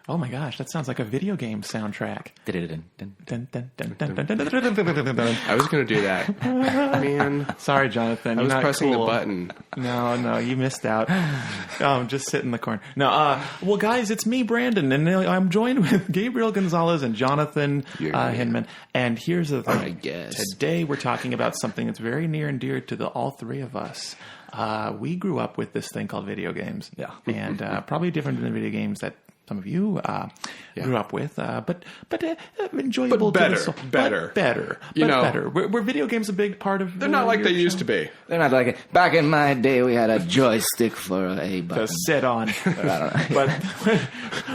Oh my gosh, that sounds like a video game soundtrack. I was going to do that. Man. Sorry, Jonathan. I was pressing the button. No, you missed out. Just sit in the corner. No, well, guys, it's me, Brandon, and I'm joined with Gabriel Gonzalez and Jonathan Hinman. And here's the thing. I guess. Today we're talking about something that's very near and dear to all three of us. We grew up with this thing called video games. Yeah. And probably different than the video games that some of you grew up with, but enjoyable. But better. Better. Were video games a big part of? They're not like they used to be. They're not like it. Back in my day, we had a joystick for a button. To sit on. I don't know. But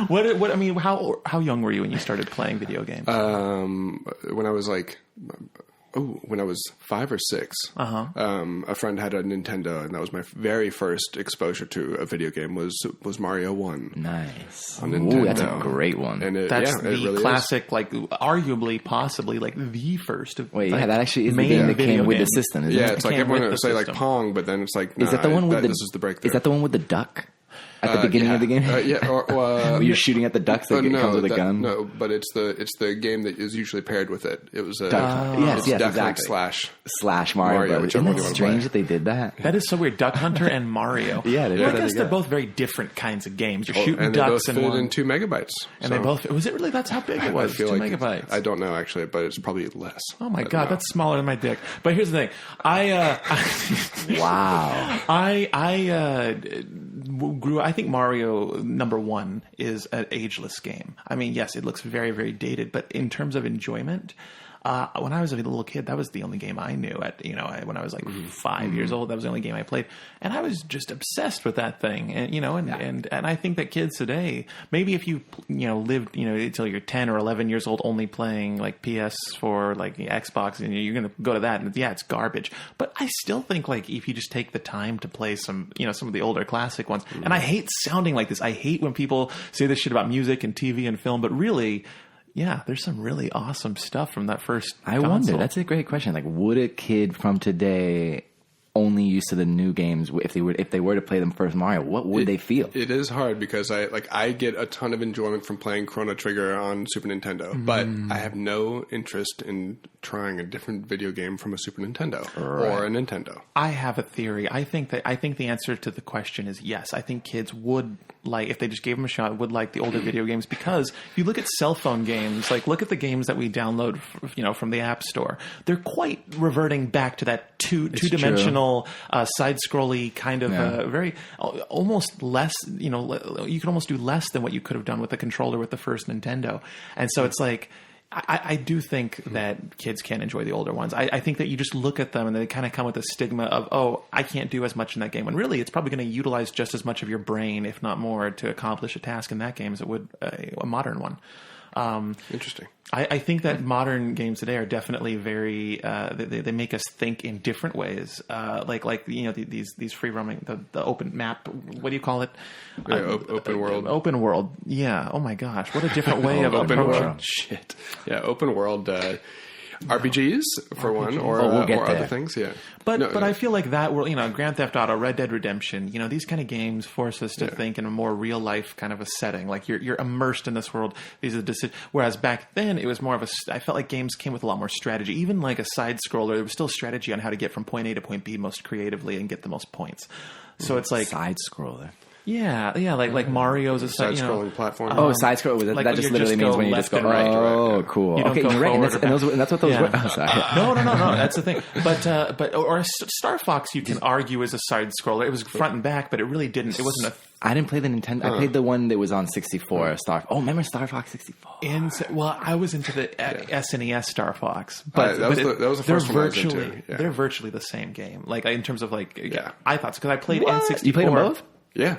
what I mean, how young were you when you started playing video games? When I was when I was 5 or 6, a friend had a Nintendo, and that was my very first exposure to a video game was Mario 1. Nice. On Nintendo. Ooh, that's a great one. And that's the really classic, arguably, possibly, the first. Wait, that actually is the game that came with the system, isn't it? Yeah, it's like everyone would say Pong, but then it's like, is that the one with this is the breakthrough. Is that the one with the duck? At the beginning of the game? Where you're shooting at the ducks that comes with a gun? No, but it's the game that is usually paired with it. It was yes, exactly. slash Mario. Isn't that strange that they did that? That is so weird. Duck Hunter and Mario. Yeah, I guess they're both very different kinds of games. You're shooting ducks and they both fit in 2 megabytes. And they both was it really? That's how big it was. 2 megabytes. I don't know actually, but it's probably less. Oh my god, that's smaller than my dick. But here's the thing. Wow. I think Mario number 1 is an ageless game. I mean, yes, it looks very, very dated, but in terms of enjoyment, when I was a little kid, that was the only game I knew. When I was 5 years old, that was the only game I played, and I was just obsessed with that thing. And I think that kids today, maybe if you lived until you're 10 or 11 years old, only playing PS4, Xbox, and you're gonna go to that, and it's garbage. But I still think if you just take the time to play some of the older classic ones, and I hate sounding like this. I hate when people say this shit about music and TV and film, but really. Yeah, there's some really awesome stuff from that first console. I wonder. That's a great question. Would a kid from today only used to the new games, if they were to play them first Mario, what would they feel? It is hard because I get a ton of enjoyment from playing Chrono Trigger on Super Nintendo, but I have no interest in trying a different video game from a Super Nintendo or a Nintendo. I have a theory. I think the answer to the question is yes. I think kids would if they just gave them a shot, would like the older video games, because if you look at cell phone games, look at the games that we download, from the App Store. They're quite reverting back to that two-dimensional, side-scrolly kind of very almost less. You can almost do less than what you could have done with the controller with the first Nintendo, and so it's I do think that kids can enjoy the older ones. I think that you just look at them and they kind of come with a stigma of, I can't do as much in that game. When really it's probably going to utilize just as much of your brain, if not more, to accomplish a task in that game as it would a modern one. Interesting. I think that modern games today are definitely very they make us think in different ways. These free roaming, the open map. What do you call it? Open world. Open world. Yeah. Oh my gosh, what a different way of open approaching world. Shit. Yeah. Open world. RPGs for one, or other things, yeah. But I feel like that world, Grand Theft Auto, Red Dead Redemption, these kind of games force us to think in a more real life kind of a setting. You're immersed in this world. These are whereas back then it was more of I felt like games came with a lot more strategy. Even like a side scroller, there was still strategy on how to get from point A to point B most creatively and get the most points. So it's side scroller. Yeah, like Mario's a side-scrolling platform. Side scroll. That just literally means when you just go right. Oh, cool. Okay, you're right. And that's what those were. Oh, sorry. No. That's the thing. But or Star Fox, you can argue is a side scroller. It was front and back, but it really didn't. It wasn't a. I didn't play the Nintendo. I played the one that was on 64. Remember Star Fox 64? I was into the SNES Star Fox, but that was the first one I was into. Yeah. They're virtually the same game. In terms of I thought because I played N64. You played them both? Yeah.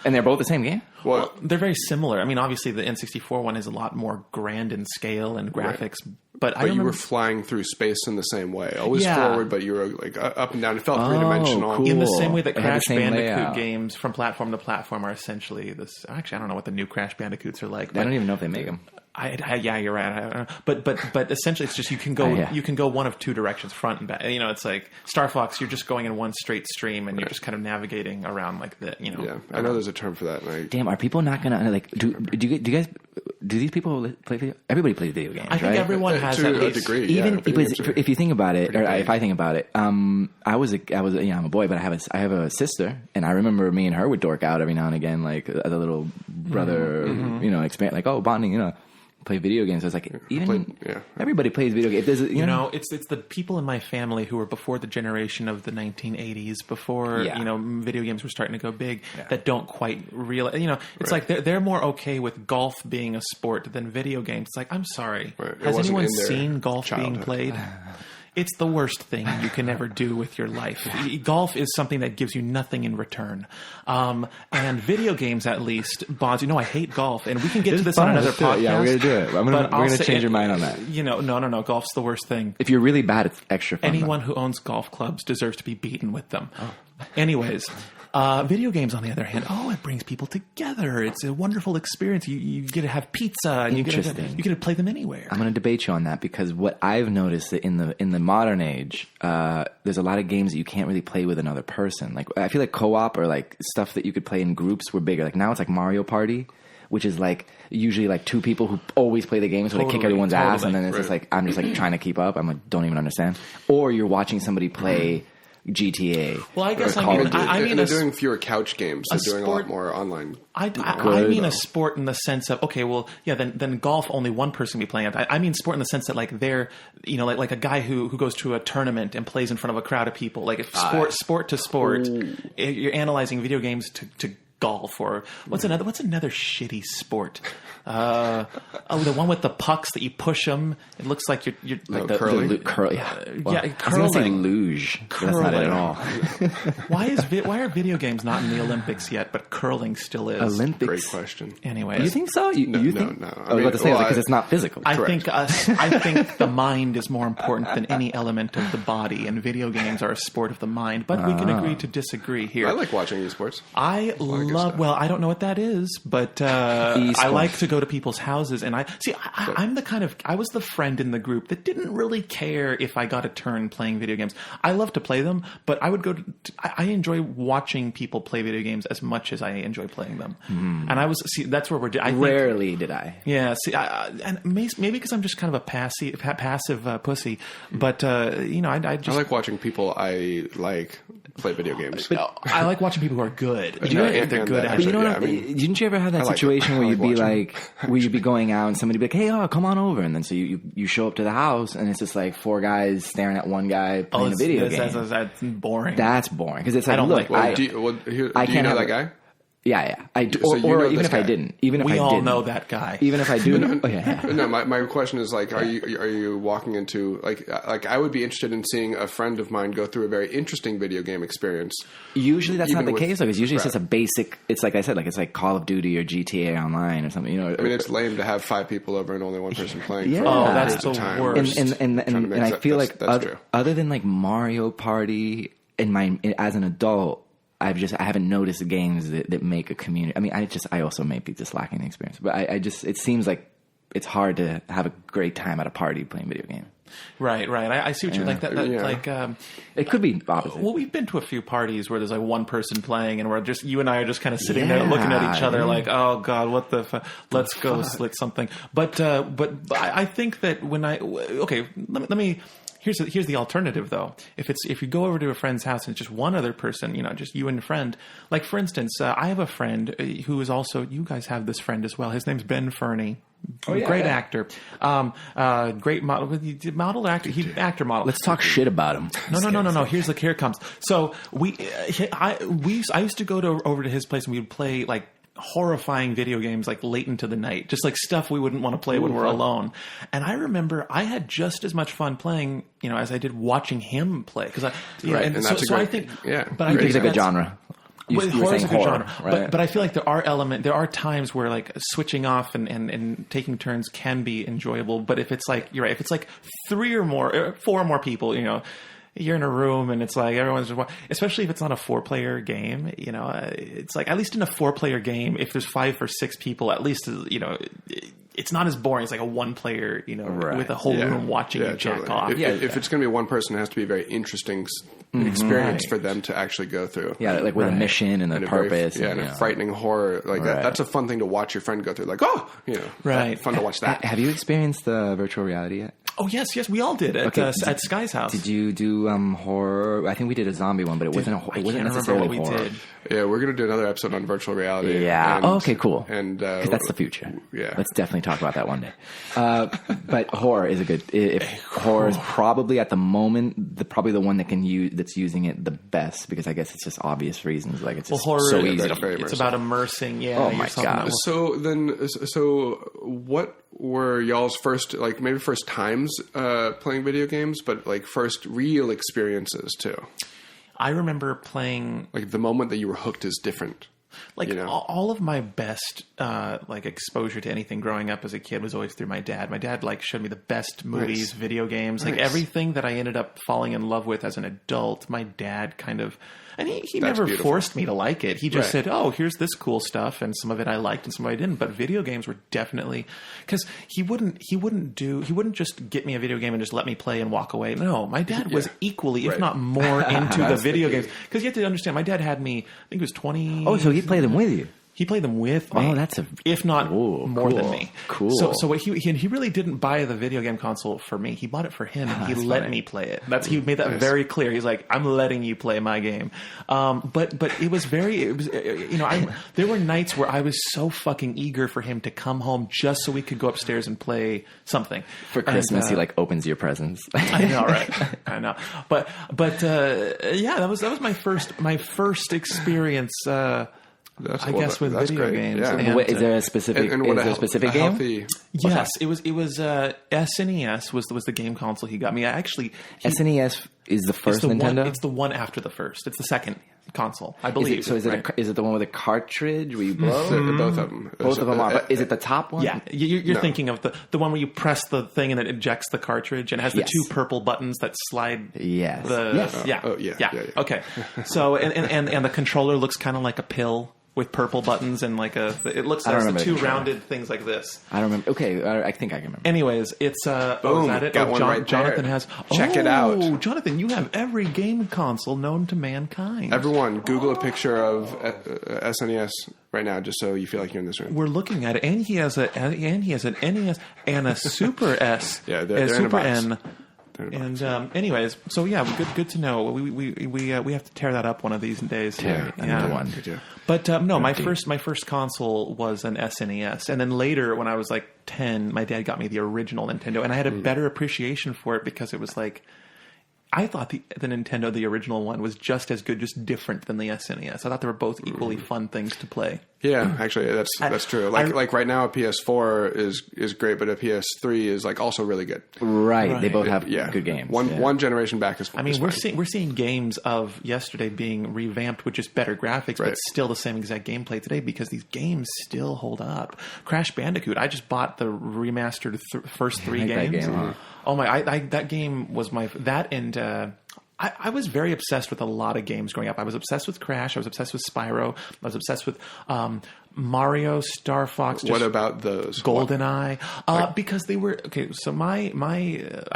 And they're both the same game? Well, they're very similar. I mean, obviously the N64 one is a lot more grand in scale and graphics, But you were flying through space in the same way. Always forward, but you were like up and down. It felt three-dimensional. Cool. In the same way that Crash Bandicoot layout. games from platform to platform are essentially this. Actually, I don't know what the new Crash Bandicoots are like. I don't even know if they make them. Yeah, you're right. I don't know. But essentially, it's just you can go one of two directions, front and back. It's like Star Fox. You're just going in one straight stream, and you're just kind of navigating around like the. Yeah, I know there's a term for that. Damn, are people not gonna like? Do you guys? Do these people play video? Everybody plays video games, I think right? everyone has to at a least. degree. Even Yeah, if you think about it, or if I think about it, I'm a boy, but I have a sister, and I remember me and her would dork out every now and again, like as a little brother, expand, like bonding, play video games. I was like, everybody plays video games. It's the people in my family who were before the generation of the 1980s, before video games were starting to go big, that don't quite realize. It's like they're more okay with golf being a sport than video games. It's like, I'm sorry, has anyone seen golf being played? It's the worst thing you can ever do with your life. Golf is something that gives you nothing in return. And video games, at least, bonds. I hate golf, and we can get to this on another podcast. Yeah, we're going to do it. We're going to change your mind on that. No. Golf's the worst thing. If you're really bad, it's extra fun. Anyone who owns golf clubs deserves to be beaten with them. Anyways. Video games, on the other hand, it brings people together. It's a wonderful experience. You get to have pizza. And you get to play them anywhere. I'm going to debate you on that because what I've noticed that in the modern age, there's a lot of games that you can't really play with another person. Like I feel like co-op or like stuff that you could play in groups were bigger. Like now it's like Mario Party, which is like usually like two people who always play the game, so they kick everyone's ass, and then it's just like I'm just like trying to keep up. I'm like don't even understand. Or you're watching somebody play. GTA. Well, I guess they're doing fewer couch games. They're doing a lot more online. I mean a sport in the sense of then golf only one person can be playing it. I mean sport in the sense that like they're like a guy who goes to a tournament and plays in front of a crowd of people. Like if sport to sport, you're analyzing video games to golf or what's another shitty sport? The one with the pucks that you push them. It looks like you're like curling. Curling. I was gonna say luge. That's not it at all. Why are video games not in the Olympics yet, but curling still is? Olympics. Great question. Anyways, you think so? No. I was about to say because it's not physical. I think the mind is more important than any element of the body, and video games are a sport of the mind. But we can agree to disagree here. I like watching esports. I don't know what that is, but I like to go to people's houses, and I was the friend in the group that didn't really care if I got a turn playing video games. I love to play them, but I would I enjoy watching people play video games as much as I enjoy playing them. And that's where rarely did I. Yeah, and maybe because I'm just kind of a passive pussy, but I like watching people I like play video games. But I like watching people who are good. If they're good at it. Didn't you ever have that situation where you'd be like, where you'd be going out and somebody would be like, hey, come on over, and then so you show up to the house and it's just like four guys staring at one guy playing a video game. That's boring. That's boring because it's like, do you know that guy? Yeah. I do, or even if I didn't. We all know that guy. Even if I do. No, my question is like, are you walking into like I would be interested in seeing a friend of mine go through a very interesting video game experience. Usually that's not the case though, because usually it's just a basic. It's like I said, like it's like Call of Duty or GTA Online or something. I mean, it's lame to have 5 people over and only one person playing. Yeah, that's the worst. And I feel like other than like Mario Party as an adult. I haven't noticed games that make a community. I mean, I also may be just lacking the experience, but it seems like it's hard to have a great time at a party playing video games. Right. I see what you're like. It could be opposite. Well, we've been to a few parties where there's like one person playing, and you and I are just kind of sitting there looking at each other, like, oh god, what the? Let's go slit something. But I think that let me. Here's the alternative though. If you go over to a friend's house and it's just one other person, just you and a friend. Like for instance, I have a friend who is also. You guys have this friend as well. His name's Ben Fernie. Great actor, great model actor. Actor model. Let's talk shit about him. No. Here it comes. So I used to go over to his place and we would play like horrifying video games like late into the night, just like stuff we wouldn't want to play when we're alone. And I remember I had just as much fun playing, as I did watching him play. Because I think, but I think it's like a genre. you were horror is saying a good horror, genre, right? but I feel like there are times where like switching off and taking turns can be enjoyable. But if it's like, you're right, if it's like 4 or more people, you're in a room and it's like everyone's just, especially if it's not a 4-player game, it's like, at least in a 4-player game, if there's 5 or 6 people, at least, it's not as boring as like a 1-player, Right. with a whole room watching you jack totally. off. If it's going to be one person, it has to be a very interesting experience for them to actually go through. Yeah, like with a mission and a purpose. And a frightening horror. Like that's a fun thing to watch your friend go through. Like, Right. fun to watch that. Have you experienced the virtual reality yet? Oh, yes, we all did at Sky's house. Did you do horror? I think we did a zombie one, but it wasn't necessarily horror. Did. Yeah, we're going to do another episode on virtual reality. Yeah. And, okay, cool. And because that's the future. Yeah. Let's definitely talk about that one day. But horror is a good. Horror is probably at the moment probably the one that's using it the best, because I guess it's just obvious reasons. Like it's just horror, so easy. It's about immersing. Yeah. Oh my god. So what were y'all's first times playing video games, but like first real experiences too? I remember playing, like the moment that you were hooked is different. Like all of my best exposure to anything growing up as a kid was always through my dad. My dad showed me the best movies, video games, like everything that I ended up falling in love with as an adult. My dad kind of, and he never forced me to like it. He just said, "Oh, here's this cool stuff," and some of it I liked and some of it I didn't. But video games were definitely, because he wouldn't just get me a video game and just let me play and walk away. No, my dad was equally, if not more, into the video games. Because you have to understand, my dad had me, I think it was 20. Oh, so he played them with you. He played them with me. Oh, that's if not more than me. Cool. So what he really didn't buy the video game console for me. He bought it for him, and he let me play it. He made that very clear. He's like, I'm letting you play my game. But it was there were nights where I was so fucking eager for him to come home just so we could go upstairs and play something. For Christmas, he opens your presents. I know, right? I know. But that was my first experience. I guess with video games. Yeah. And, is there a specific game? Yes, it was SNES was the game console he got me. SNES is the first Nintendo? It's the one after the first. It's the second console, I believe. Is it the one with a cartridge where you blow? Both of them. Both of them are. But is it the top one? Yeah, you're thinking of the one where you press the thing and it ejects the cartridge and has the 2 purple buttons that slide. Yes. Yeah. Okay. So and the controller looks kind of like a pill with purple buttons and it looks like the 2 rounded things like this. I don't remember. Okay, I think I can remember. Anyways, it's boom, is that it? got one right Jonathan there. has. Check it out. Oh, Jonathan, you have every game console known to mankind. Everyone, Google a picture of SNES right now, just so you feel like you're in this room. We're looking at it, and he has an NES and a Super S. Yeah, they're Super in a box. N. And anyways, so good to know. We have to tear that up one of these days. Another one. But my first console was an SNES, and then later when I was like 10, my dad got me the original Nintendo, and I had a better appreciation for it because it was like, I thought the Nintendo, the original one, was just as good, just different than the SNES. I thought they were both equally fun things to play. Yeah, actually, that's true. Like right now, a PS4 is great, but a PS3 is also really good. Right. They both have good games. One generation back is. We're seeing games of yesterday being revamped with just better graphics, but still the same exact gameplay today because these games still hold up. Crash Bandicoot. I just bought the remastered first 3 games. Oh my! That game was I was very obsessed with a lot of games growing up. I was obsessed with Crash. I was obsessed with Spyro. I was obsessed with Mario, Star Fox. What about those? Goldeneye. Because they were okay. So I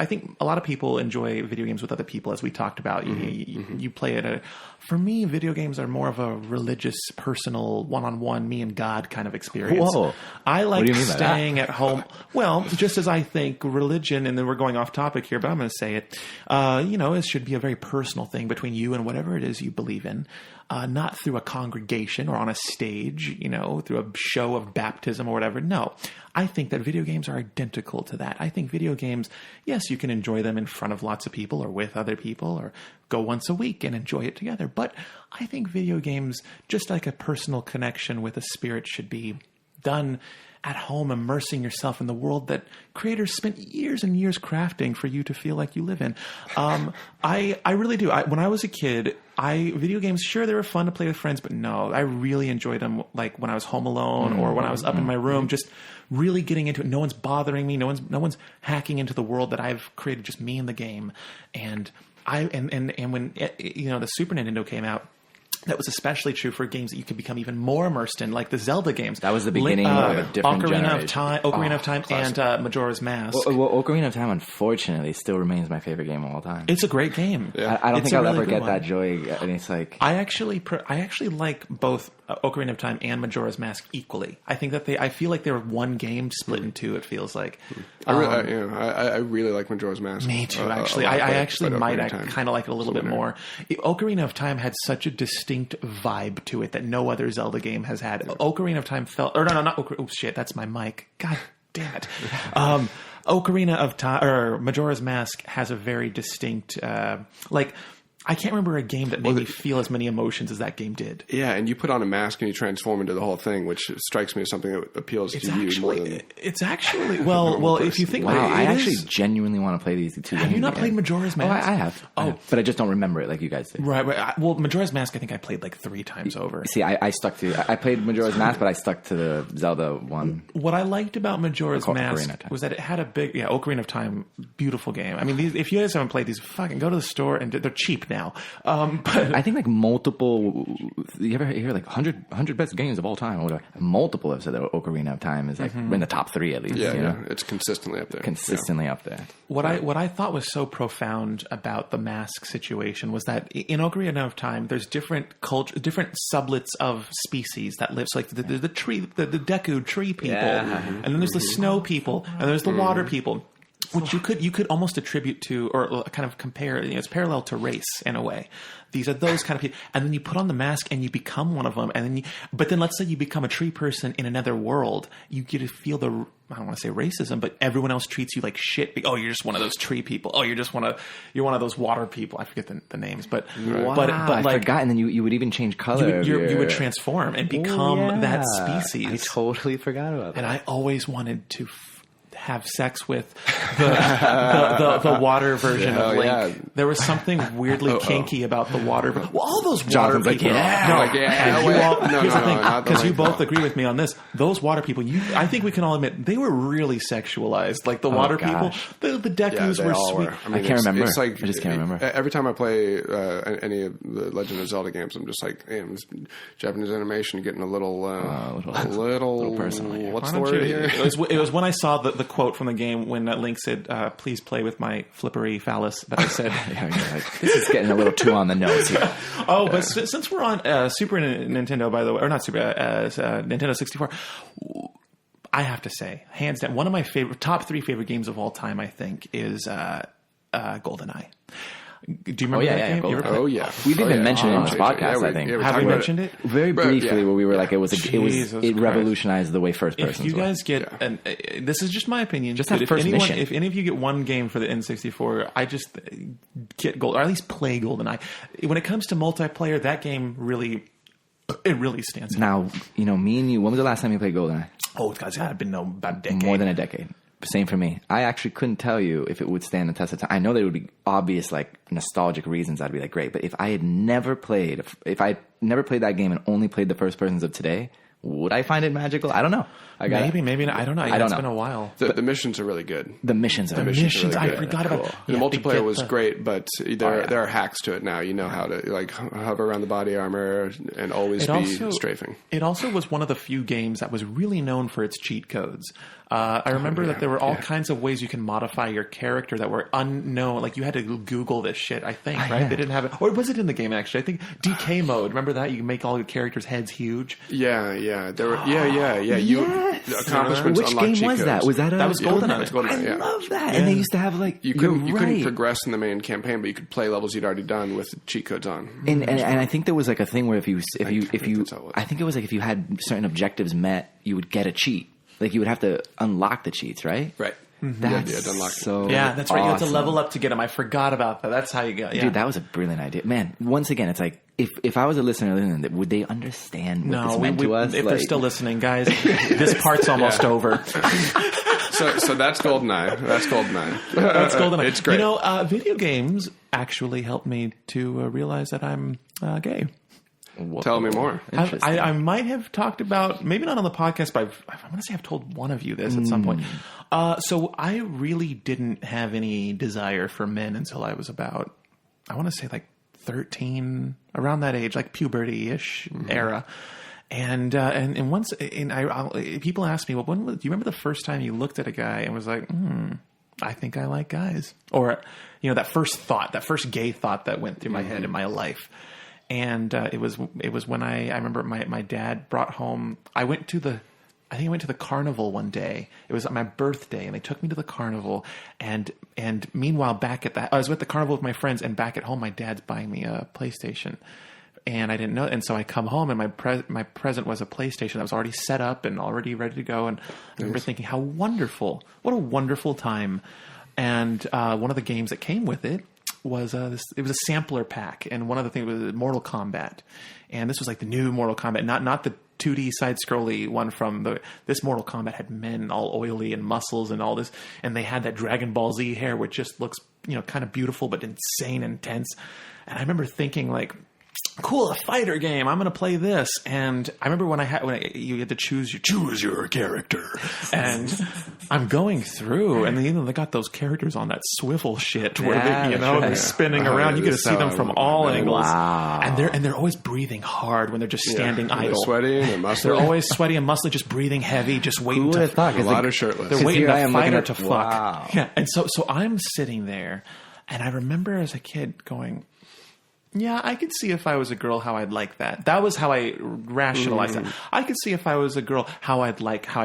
think a lot of people enjoy video games with other people, as we talked about. You play it. For me, video games are more of a religious, personal, one-on-one, me and God kind of experience. Whoa. I like staying at home. Well, just as I think religion, and then we're going off topic here, but I'm going to say it. It should be a very personal thing between you and whatever it is you believe in. Not through a congregation or on a stage, through a show of baptism or whatever. No, I think that video games are identical to that. I think video games, yes, you can enjoy them in front of lots of people or with other people or go once a week and enjoy it together. But I think video games, just like a personal connection with a spirit, should be done at home, immersing yourself in the world that creators spent years and years crafting for you to feel like you live in. I really do. When I was a kid, video games, sure, they were fun to play with friends, but no, I really enjoyed them like when I was home alone or when I was up in my room, just really getting into it. No one's bothering me. No one's hacking into the world that I've created, just me and the game. And when the Super Nintendo came out, that was especially true for games that you could become even more immersed in, like the Zelda games. That was the beginning of a different generation. Ocarina of Time, and Majora's Mask. Well, Ocarina of Time, unfortunately, still remains my favorite game of all time. It's a great game. Yeah. I don't think I'll ever get that joy. And it's like I actually like both Ocarina of Time and Majora's Mask equally. I think that I feel like they're one game split in two. It feels like. I really like Majora's Mask. Me too. Actually, I actually might kind of like it a little bit more. Ocarina of Time had such a distinct vibe to it that no other Zelda game has had. Ocarina of Time felt, or no, not Ocarina. Oh shit, that's my mic. God damn it. Ocarina of Time or Majora's Mask has a very distinct, I can't remember a game that made me feel as many emotions as that game did. Yeah, and you put on a mask and you transform into the whole thing, which strikes me as something that appeals to you more than... It's actually... Well, if you think... Wow, I actually genuinely want to play these two games. Have you not played Majora's Mask? Oh, I have. But I just don't remember it like you guys did. Right. Well, Majora's Mask, I think I played like 3 times over. See, I stuck to... I played Majora's Mask, but I stuck to the Zelda one. What I liked about Majora's Mask was that it had a big... Yeah, Ocarina of Time, beautiful game. I mean, if you guys haven't played these, fucking go to the store, and they're cheap now. But I think like multiple, you ever hear like 100 best games of all time or whatever? Multiple have said that Ocarina of Time is like in the top 3 at least. Yeah, it's consistently up there. Up there. What I thought was so profound about the mask situation was that in Ocarina of Time, there's different different sublets of species that live. So like the tree, the Deku tree people, and then there's the snow people, and there's the water people. Which you could almost attribute to, or kind of compare, it's parallel to race in a way. These are those kind of people. And then you put on the mask and you become one of them. And then let's say you become a tree person in another world. You get to feel I don't want to say racism, but everyone else treats you like shit. Oh, you're just one of those tree people. Oh, you're one of those water people. I forget the names, but I forgot. And then you would even change color. You would transform and become that species. I totally forgot about that. And I always wanted to have sex with the water version of Link. Yeah. There was something weirdly kinky about the water. Well, all those water people. Here's the thing, because you both agree with me on this. Those water people, I think we can all admit, they were really sexualized. Like the water people, the Dekus were sweet. I mean, I can't remember. I just can't remember. Every time I play any of the Legend of Zelda games, I'm just like, damn, this Japanese animation getting a little personal. What's the word here? It was when I saw the quote from the game when Link said, "Please play with my flippery phallus." That I said, "This is getting a little too on the nose here." But since we're on Super Nintendo, by the way, or not Super, Nintendo 64, I have to say, hands down, one of my top 3 favorite games of all time, I think, is Goldeneye. Do you remember that game? Oh yeah, we've even mentioned it in this podcast. I think have we mentioned it very briefly? Where we were like, it revolutionized the way first person. If you guys get, and this is just my opinion, just that first mission. If any of you get one game for the N64, I just get Gold, or at least play GoldenEye. When it comes to multiplayer, that game really stands out. Now, me and you. When was the last time you played GoldenEye? Oh, guys, it's been about a decade. More than a decade. Same for me. I actually couldn't tell you if it would stand the test of time. I know there would be obvious, like, nostalgic reasons I'd be like, great. But if I had never played that game and only played the first persons of today, would I find it magical? I don't know. Maybe not. I don't know. It's been a while. The missions are really good. The missions are really good. I forgot about it. The multiplayer was great, but there are hacks to it now. You know how to like hover around the body armor and always be strafing. It also was one of the few games that was really known for its cheat codes. I remember that there were all kinds of ways you can modify your character that were unknown. Like you had to Google this shit, I think, right? They didn't have it. Or was it in the game, actually? I think DK mode. Remember that? You can make all your characters' heads huge. Yeah. There were, yeah. Accomplishments. Which game was that? Was that was Goldeneye? I love that. And they used to have like you couldn't progress in the main campaign, but you could play levels you'd already done with cheat codes on. And I think there was like a thing where if you I think it was like if you had certain objectives met, you would get a cheat. Like you would have to unlock the cheats, right? Right. That's unlock so that's right. You have to level up to get them. I forgot about that. That's how you go. Yeah. Dude, that was a brilliant idea. Man, once again, it's like if I was a listener, would they understand what this meant to us? If they're still listening, guys, this part's almost over. So that's Goldeneye. That's Goldeneye. It's great. Video games actually helped me to realize that I'm gay. Tell me more. I might have talked about, maybe not on the podcast, but I want to say I've told one of you this at some point. So I really didn't have any desire for men until I was about, I want to say like 13, around that age, like puberty-ish era. And once, people ask me, well, do you remember the first time you looked at a guy and was like, I think I like guys? Or, that first gay thought that went through my head in my life. And it was when I remember my dad brought home, I went to the carnival one day. It was my birthday, and they took me to the carnival. And meanwhile, I was with the carnival with my friends, and back at home, my dad's buying me a PlayStation. And I didn't know. And so I come home, and my present was a PlayStation that was already set up and already ready to go. And I remember thinking, what a wonderful time. And one of the games that came with it was it was a sampler pack, and one of the things was Mortal Kombat, and this was like the new Mortal Kombat, not the 2D side-scrolly one from this Mortal Kombat had men all oily and muscles and all this, and they had that Dragon Ball Z hair, which just looks kind of beautiful but insane intense. And I remember thinking like, cool, a fighter game. I'm going to play this. And I remember when you had to choose your character, and I'm going through, and they got those characters on that swivel shit where they're spinning around. You get to see them from all angles. Wow. And they're always breathing hard when they're just standing idle. They're sweaty and muscly. They're always sweaty and muscly, just breathing heavy, just waiting to fuck. A lot of shirtless. They're waiting the fighter to fuck. Wow. Yeah. And so I'm sitting there, and I remember as a kid going, yeah, I could see if I was a girl how I'd like that. That was how I rationalized that. I could see if I was a girl how I'd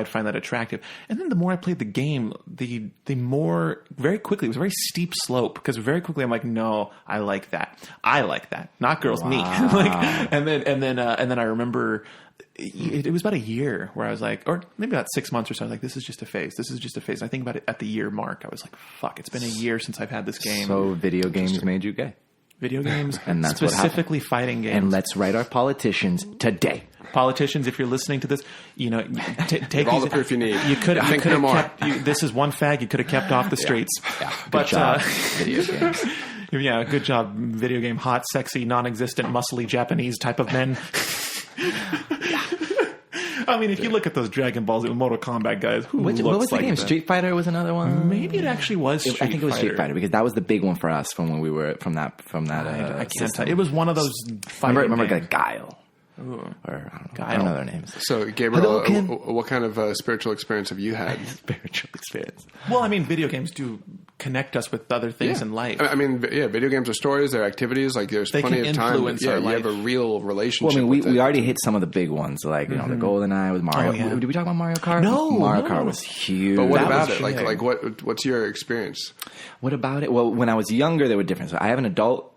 find that attractive. And then the more I played the game, the more, very quickly, it was a very steep slope, because very quickly I'm like, no, I like that. I like that. Not girls, me. And then I remember it was about a year where I was like, or maybe about 6 months or so, I was like, this is just a phase. This is just a phase. And I think about it at the year mark. I was like, fuck, it's been a year since I've had this game. So video games made you gay. Video games, and that's specifically fighting games. And let's write our politicians today. Politicians, if you're listening to this, take all the proof you need. You could have kept. This is one fag you could have kept off the streets. Yeah. But good job, video games. Yeah, good job, video game. Hot, sexy, non-existent, muscly Japanese type of men. I mean, if you look at those Dragon Balls and Mortal Kombat guys, what was the game? Street Fighter was another one. Maybe it actually was. Street Fighter. I think it was Street Fighter, because that was the big one for us from when we were from that. I can't tell. It was one of those. Remember like Guile. Or I don't know their names. So, Gabriel, what kind of spiritual experience have you had? Spiritual experience. Well, I mean, video games do connect us with other things in life. I mean, video games are stories, they're activities. Like, there's plenty of time. Yeah, you have a real relationship. Well, I mean, we already hit some of the big ones, like the Goldeneye with Mario. Oh, yeah. Did we talk about Mario Kart? No, Mario Kart was huge. But what about it? Like what's your experience? What about it? Well, when I was younger, they were different. So I have an adult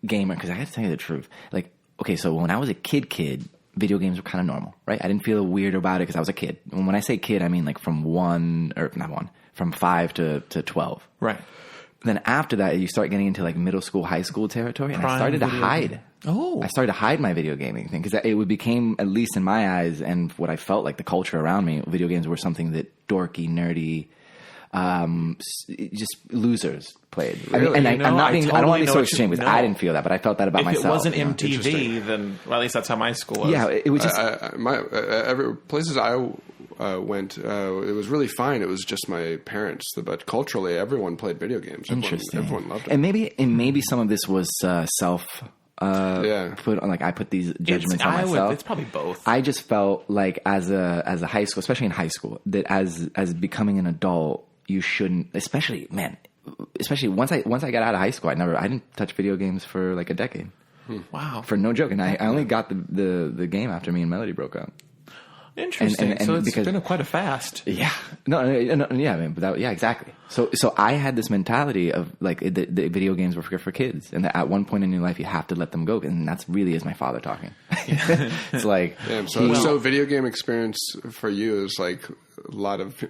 gamer, because I have to tell you the truth. Like, okay, so when I was a kid. Video games were kind of normal, right? I didn't feel weird about it because I was a kid. And when I say kid, I mean like from 5 to 12. Right. Then after that, you start getting into like middle school, high school territory, and I started to hide. Oh. I started to hide my video gaming thing, because it became, at least in my eyes and what I felt like the culture around me, video games were something that dorky, nerdy, just losers played. Really? I don't want to be so extreme, because I didn't feel that, but I felt that about myself. If it wasn't MTV, then at least that's how my school was. Yeah, it was just places I went. It was really fine. It was just my parents, but culturally, everyone played video games. Interesting. Everyone loved it. And maybe some of this was self. Put on, like, I put these judgments on myself. It's probably both. I just felt like as a high school, especially in high school, that as becoming an adult, you shouldn't, especially once I got out of high school, I didn't touch video games for like a decade. Wow. For no joke. And I only got the game after me and Melody broke up. Interesting. And so it's been quite a fast. Yeah. No, yeah, man. But exactly. So I had this mentality of like the video games were for kids, and that at one point in your life you have to let them go, and that's really is my father talking. It's like so video game experience for you is like lot of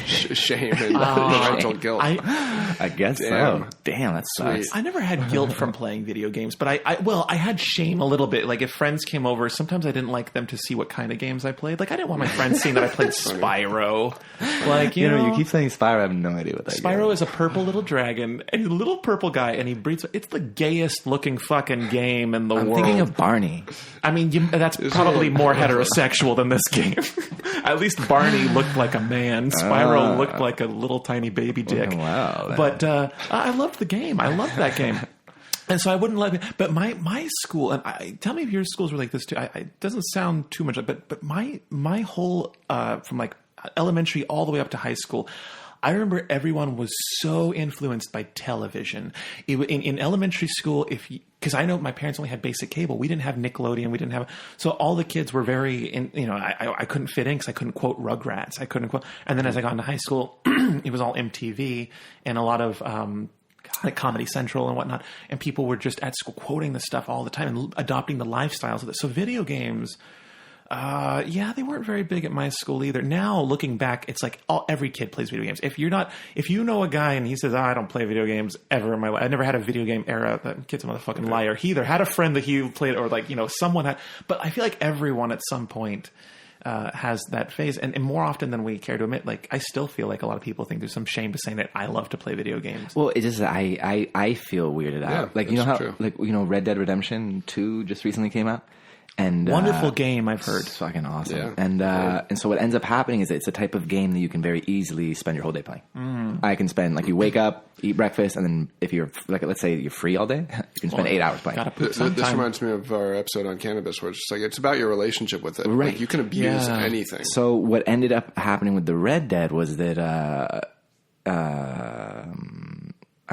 shame and parental guilt. I guess so. Damn, that sucks. I never had guilt from playing video games, but I had shame a little bit. Like if friends came over, sometimes I didn't like them to see what kind of games I played. Like I didn't want my friends seeing that I played Spyro. Like you know, you keep saying Spyro. I have no idea what that Spyro game is a purple little dragon, and he's a little purple guy, and he breathes. It's the gayest looking fucking game in the world. I'm thinking of Barney. I mean, that's probably more heterosexual than this game. At least Barney looked like a man. Spyro looked like a little tiny baby dick. Wow. But I loved the game. I loved that game. And so I wouldn't let it. But my school, and tell me if your schools were like this too. It doesn't sound too much, but my whole, from like elementary all the way up to high school, I remember everyone was so influenced by television. In elementary school, because I know my parents only had basic cable. We didn't have Nickelodeon. We didn't have, so all the kids were very, I couldn't fit in because I couldn't quote Rugrats. I couldn't quote. And then as I got into high school, it was all MTV and a lot of, like Comedy Central and whatnot. And people were just at school quoting this stuff all the time and adopting the lifestyles of it. So video games, they weren't very big at my school either. Now, looking back, it's like every kid plays video games. If you know a guy and he says, I don't play video games ever in my life. I never had a video game era. That kid's a motherfucking liar. He either had a friend that he played or someone had. But I feel like everyone at some point has that phase. And more often than we care to admit, like I still feel like a lot of people think there's some shame to saying that I love to play video games. Well, it's just I feel weirded out. Yeah, like you know how true. like Red Dead Redemption 2 just recently came out. And wonderful game, I've heard. It's fucking awesome. Yeah. And so what ends up happening is it's a type of game that you can very easily spend your whole day playing. I can spend you wake up, eat breakfast, and then if you're let's say you're free all day, you can spend 8 hours playing. Gotta put This reminds me of our episode on cannabis, where it's just it's about your relationship with it. Right. Like you can abuse anything. So what ended up happening with the Red Dead was that I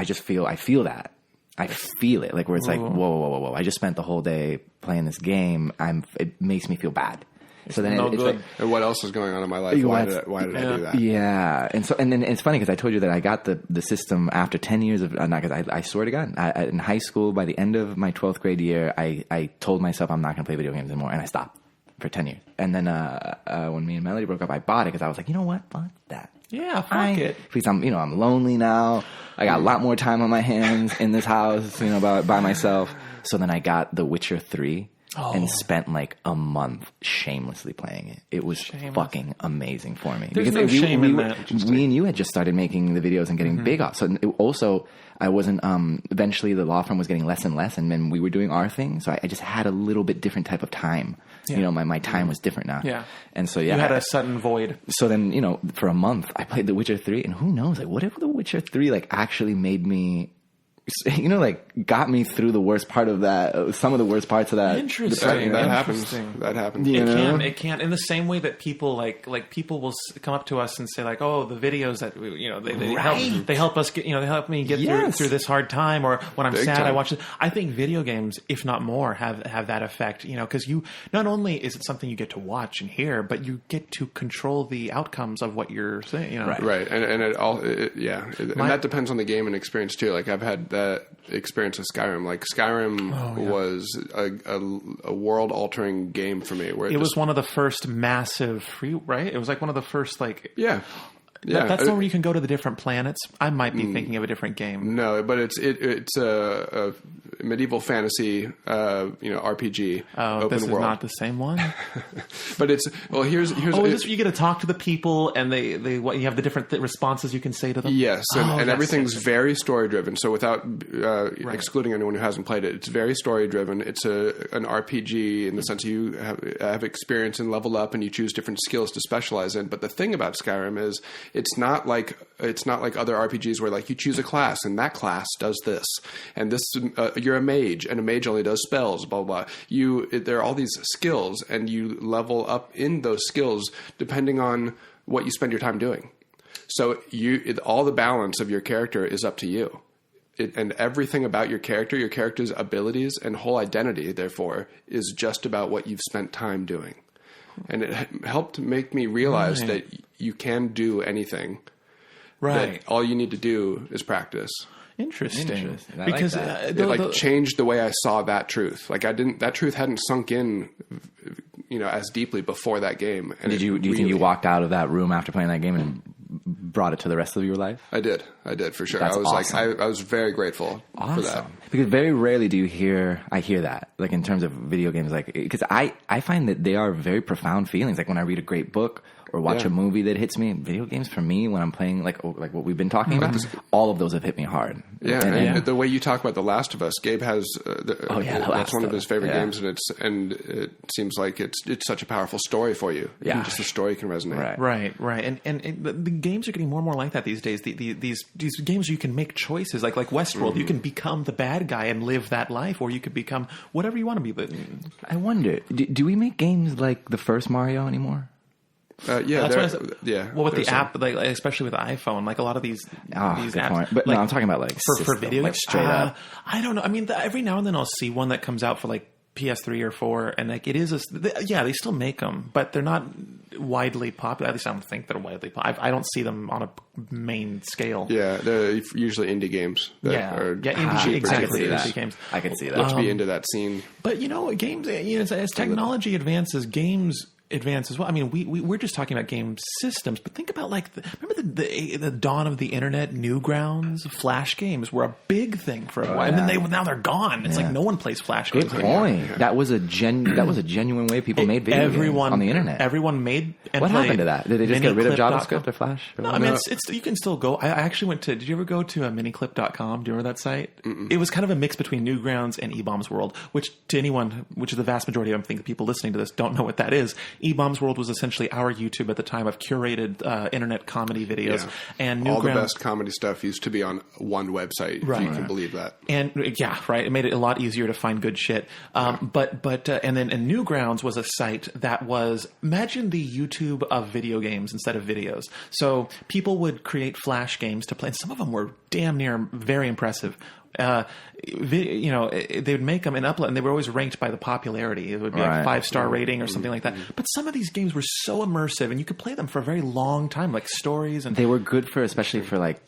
feel that. I feel it, where it's like, whoa. I just spent the whole day playing this game. It makes me feel bad. So then it's like, and what else is going on in my life? Why did I do that? Yeah. And then it's funny because I told you that I got the system after 10 years of, not because I swear to God, in high school, by the end of my 12th grade year, I told myself I'm not going to play video games anymore. And I stopped for 10 years. And then when me and Melody broke up, I bought it because I was like, you know what? Fuck that. Yeah, fuck it. Because I'm lonely now. I got a lot more time on my hands in this house, by myself. So then I got The Witcher 3 and spent a month shamelessly playing it. It was fucking amazing for me. There's no shame in that. We and you had just started making the videos and getting big off. So I wasn't, eventually the law firm was getting less and less, and then we were doing our thing. So I just had a little bit different type of time. Yeah. My time was different now. Yeah. And so, you had a sudden void. So then, for a month I played The Witcher 3, and who knows, what if The Witcher 3 actually made me, got me through the worst part of that, some of the worst parts of that. Interesting. That happens. That happens. It can. In the same way that people people will come up to us and say oh, the videos that they help us get, they help me get through this hard time, or when I'm sad, I watch it. I think video games, if not more, have that effect. Because you not only is it something you get to watch and hear, but you get to control the outcomes of what you're saying. Right. And it all, and that depends on the game and experience too. I've had that experience with Skyrim. Skyrim was a world-altering game for me. Where it was one of the first massive free, right? It was one of the first Yeah. That's not where you can go to the different planets. I might be thinking of a different game. No, but it's a medieval fantasy, RPG. Oh, open this world. is not the same one. But here's. You get to talk to the people, and you have the different responses you can say to them. Yes, and everything's very story driven. So without excluding anyone who hasn't played it, it's very story driven. It's an RPG in the sense you have experience and level up, and you choose different skills to specialize in. But the thing about Skyrim is, it's not like other RPGs where you choose a class and that class does this, and this you're a mage and a mage only does spells, blah blah blah. There are all these skills, and you level up in those skills depending on what you spend your time doing. So all the balance of your character is up to you. And everything about your character's abilities and whole identity, therefore, is just about what you've spent time doing. And it helped make me realize that you can do anything. Right. That all you need to do is practice. Interesting. Because it changed the way I saw that truth. That truth hadn't sunk in as deeply before that game. And do you think you walked out of that room after playing that game and brought it to the rest of your life? I did for sure. That's I was awesome. I was very grateful for that. Because very rarely do I hear that, like in terms of video games, like, because I find that they are very profound feelings. Like when I read a great book or watch a movie that hits me, video games for me, when I'm playing like what we've been talking about, all of those have hit me hard. Yeah, and the way you talk about The Last of Us, Gabe has that's one of his favorite games, and it seems like it's such a powerful story for you. Yeah, just the story can resonate. Right. And the games are getting more and more like that these days. These games you can make choices, like Westworld. You can become the bad guy and live that life, or you could become whatever you want to be. But I wonder, do we make games like the first Mario anymore? Well, with the app, like, especially with the iPhone, like a lot of these apps. Point. But like, no, I'm talking about like for video like games. Straight up. I don't know. I mean, every now and then I'll see one that comes out for like PS3 or 4, and like it is they still make them, but they're not widely popular. At least I don't think they're widely popular. I don't see them on a main scale. Yeah, they're usually indie games. Indie games. I can see that. Let's be into that scene. But games. As technology advances, games advance as well. I mean, we're just talking about game systems, but think about remember the dawn of the internet. Newgrounds, Flash games were a big thing for a while, and then now they're gone. It's like no one plays Flash games anymore. Good point. That was a genuine way people made video games on the internet. Everyone made. And what happened to that? Did they just get rid of JavaScript or Flash? No, I mean it's you can still go. I actually went to. Did you ever go to miniclip.com? Do you remember that site? Mm-mm. It was kind of a mix between Newgrounds and eBaum's World, which to anyone, which is the vast majority of people listening to this, don't know what that is. eBaum's World was essentially our YouTube at the time of curated internet comedy videos, and all the best comedy stuff used to be on one website. If you can believe that. And it made it a lot easier to find good shit. And Newgrounds was a site that was, imagine the YouTube of video games instead of videos. So people would create Flash games to play, and some of them were damn near very impressive. They would make them and upload, and they were always ranked by the popularity. It would be like 5-star rating or something like that. But some of these games were so immersive, and you could play them for a very long time, like stories. And they were good especially for like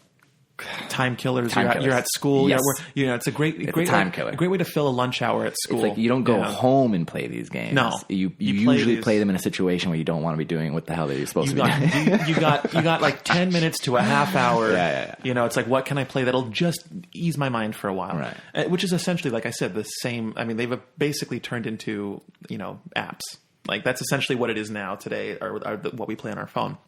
time killers. You're at school. Yes. It's a great time killer. A great way to fill a lunch hour at school. It's like you don't go home and play these games. No, you usually play them in a situation where you don't want to be doing what the hell you're supposed to be doing. You got like 10 minutes to a half hour. Yeah. It's like, what can I play that'll just ease my mind for a while? Right. Which is essentially, like I said, the same. I mean, they've basically turned into apps. Like that's essentially what it is now today, or what we play on our phone.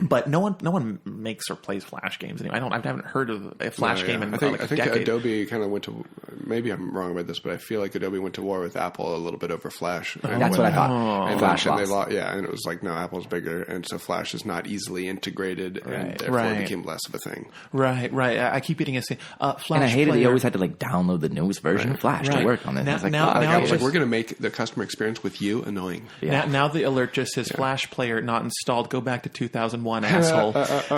But no one makes or plays Flash games anymore. I haven't heard of a Flash game in I think a decade. Adobe kind of went to. Maybe I'm wrong about this, but I feel like Adobe went to war with Apple a little bit over Flash. That's what I thought. And Flash and it was like, no, Apple's bigger, and so Flash is not easily integrated, and therefore it became less of a thing. Right. I keep eating Flash. And I hated you always had to download the newest version of Flash to work on this. I was like, we're going to make the customer experience with you annoying. Yeah. Now the alert just says Flash player not installed. Go back to 2001, asshole. But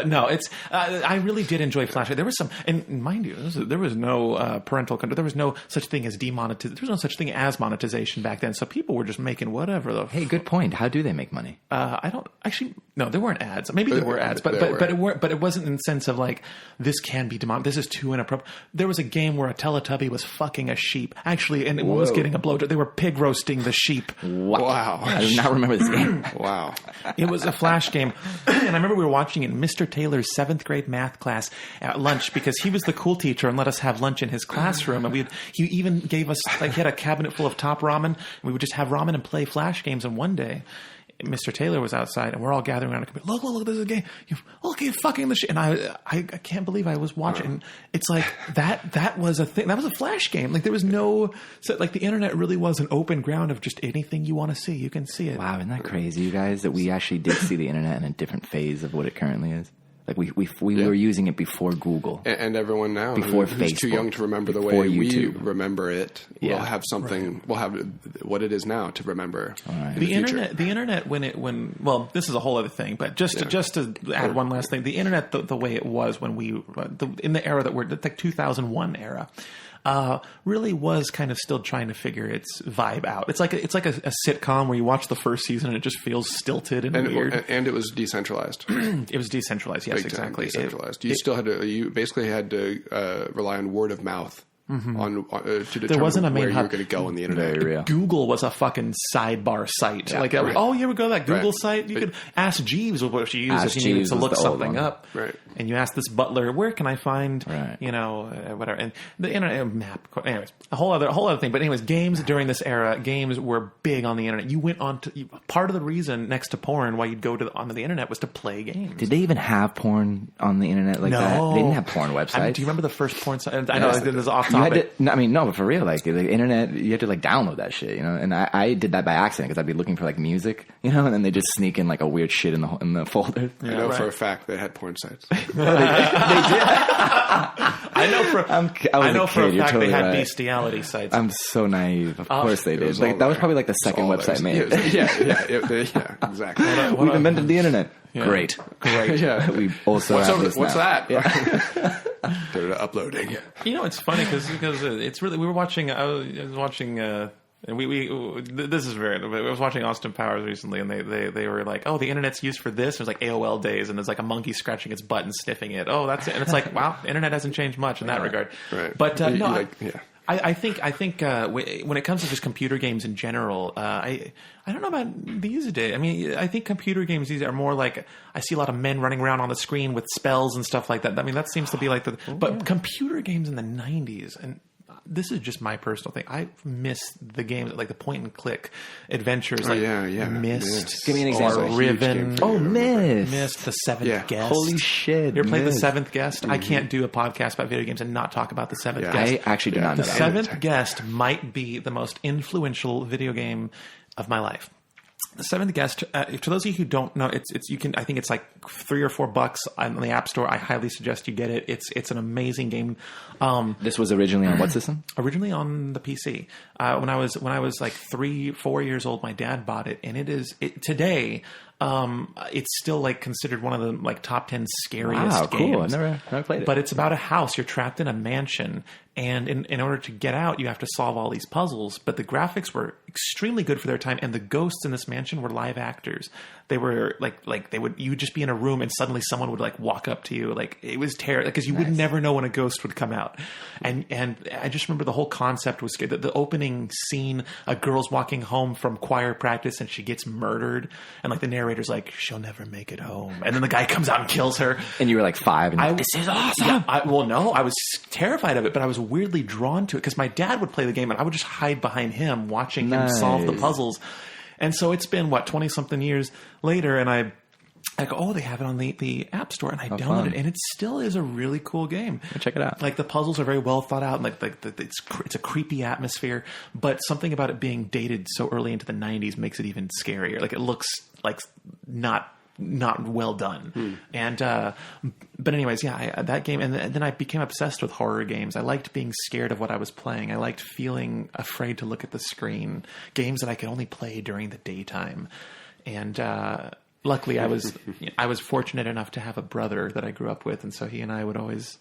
no, it's. I really did enjoy Flash. There was some, and mind you, there was no parental control. There was no such thing as demonetization. There was no such thing as monetization back then. So people were just making whatever. Hey, good point. How do they make money? I don't actually. No, there weren't ads. Maybe there were ads, but it wasn't in the sense of like this can be demonetized. This is too inappropriate. There was a game where a Teletubby was fucking a sheep actually, and one was getting a blowjob. They were pig roasting the sheep. Wow. I do not remember this game. Wow. It was a Flash game, and I remember we were watching it in Mr. Taylor's 7th grade math class at lunch because he was the cool teacher and let us have lunch in his classroom. And he even gave us, he had a cabinet full of top ramen, and we would just have ramen and play Flash games. And one day, Mr. Taylor was outside, and we're all gathering around a computer. Look, this is a game. Look, you're fucking the shit. And I can't believe I was watching. It's like that was a thing. That was a Flash game. Like there was the internet really was an open ground of just anything you want to see, you can see it. Wow, isn't that crazy, you guys? That we actually did see the internet in a different phase of what it currently is. Like we were using it before Google, and everyone now who's too young to remember the way YouTube. We remember it. We'll have something. Right. We'll have what it is now to remember. Right. The internet when this is a whole other thing, but just to add one last thing, the internet the way it was when in the era that we're the 2001 era. Really was kind of still trying to figure its vibe out. It's like a sitcom where you watch the first season and it just feels stilted and weird. And it was decentralized. It was decentralized. Yes, exactly. Decentralized. You basically had to rely on word of mouth on to determine There wasn't a main where hub. you're going to go on the internet. Very real. Google was a fucking sidebar site. Yeah, like, right. oh, you ever go to that Google Right. site? You could ask Jeeves what she used Ask if you needed Jeeves to was look the old something one. up. Right. And you ask this butler, where can I find, Right. whatever. And the internet map. Anyways, a whole other thing. But anyways, games during this era, games were big on the internet. You went on to part of the reason next to porn why you'd go onto the internet was to play games. Did they even have porn on the internet like that? They didn't have porn websites. I mean, do you remember the first porn site? I know this is off You had topic. to, no, I mean, no, but for real, like the internet, you had to like download that shit, And I did that by accident because I'd be looking for like music, and then they just sneak in like a weird shit in the folder. I know for a fact they had porn sites. I know for a fact totally they had right. bestiality sites. I'm so naive. Of course they did. was Like all that was there. probably like the second website made. Yeah, exactly. We've invented the internet. Yeah. Great. Yeah. We also have this What's now. that? They're uploading. It's funny because it's really, we were watching. I was watching. And this is very. I was watching Austin Powers recently, and they were like, "Oh, the internet's used for this." There's like AOL days, and there's like a monkey scratching its butt and sniffing it. Oh, that's it. And it's like, wow, the internet hasn't changed much in that regard. Right. But no, yeah. I think when it comes to just computer games in general, I don't know about these days. I mean, I think computer games these are more like, I see a lot of men running around on the screen with spells and stuff like that. I mean, that seems to be like but computer games in the 90s, and this is just my personal thing, I miss the games like the point and click adventures. Like Myst. Give me an example. Or Riven. Oh, Myst. Myst, The Seventh Guest. Holy shit. You ever played The Myst. Seventh Guest? I can't do a podcast about video games and not talk about The Seventh Guest. I actually do not know The that. Seventh Guest might be the most influential video game of my life. The Seventh Guest, to those of you who don't know, I think it's like $3 or $4 on the App Store. I highly suggest you get it. It's an amazing game. This was originally on what system? Originally on the PC. When I was like 3-4 years old, my dad bought it, and today. It's still like considered one of the like top 10 scariest games. Cool. I've never played it. But it's about a house. You're trapped in a mansion, and in order to get out, you have to solve all these puzzles. But the graphics were extremely good for their time, and the ghosts in this mansion were live actors. They were you would just be in a room, and suddenly someone would like walk up to you. Like it was terrible because you would never know when a ghost would come out. And I just remember the whole concept was good. The opening scene, a girl's walking home from choir practice, and she gets murdered, and like the narrator's like, she'll never make it home, and then the guy comes out and kills her. And you were like 5, and you're like, this is awesome. Yeah, I was terrified of it, but I was weirdly drawn to it because my dad would play the game, and I would just hide behind him, watching him solve the puzzles. And so it's been 20-something years later, and I go, oh, they have it on the App Store, and I downloaded it, and it still is a really cool game. Check it out. Like the puzzles are very well thought out, and it's a creepy atmosphere. But something about it being dated so early into the 90s makes it even scarier. Like it looks like not well done. And but anyways, that game, and then I became obsessed with horror games. I liked being scared of what I was playing. I liked feeling afraid to look at the screen. Games that I could only play during the daytime. And luckily, I was fortunate enough to have a brother that I grew up with, and so he and I would always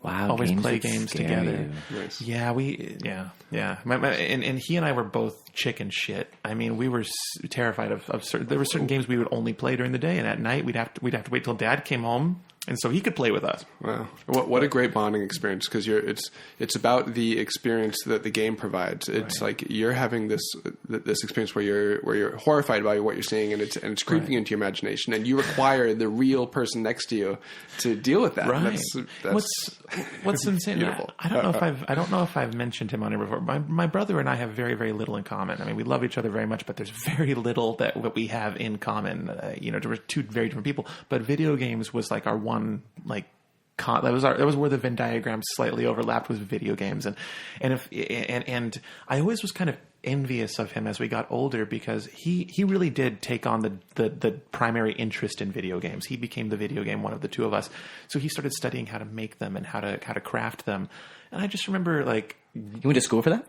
play games together. Nice. Yeah, and he and I were both chicken shit. I mean, we were terrified of certain. There were certain games we would only play during the day, and at night we'd have to wait till Dad came home, and so he could play with us. Wow, what a great bonding experience, because it's about the experience that the game provides. It's like you're having this experience where you're horrified by what you're seeing, and it's creeping into your imagination, and you require the real person next to you to deal with that. Right. That's what's insane? Beautiful. I don't know if I've mentioned him on here before. My brother and I have very, very little in common. I mean, we love each other very much, but there's very little that we have in common. We're two very different people. But video games was like our one like. That was where the Venn diagram slightly overlapped with video games, and I always was kind of envious of him as we got older, because he really did take on the primary interest in video games. He became the video game one of the two of us, so he started studying how to make them and how to craft them. And I just remember, like, You went to school for that?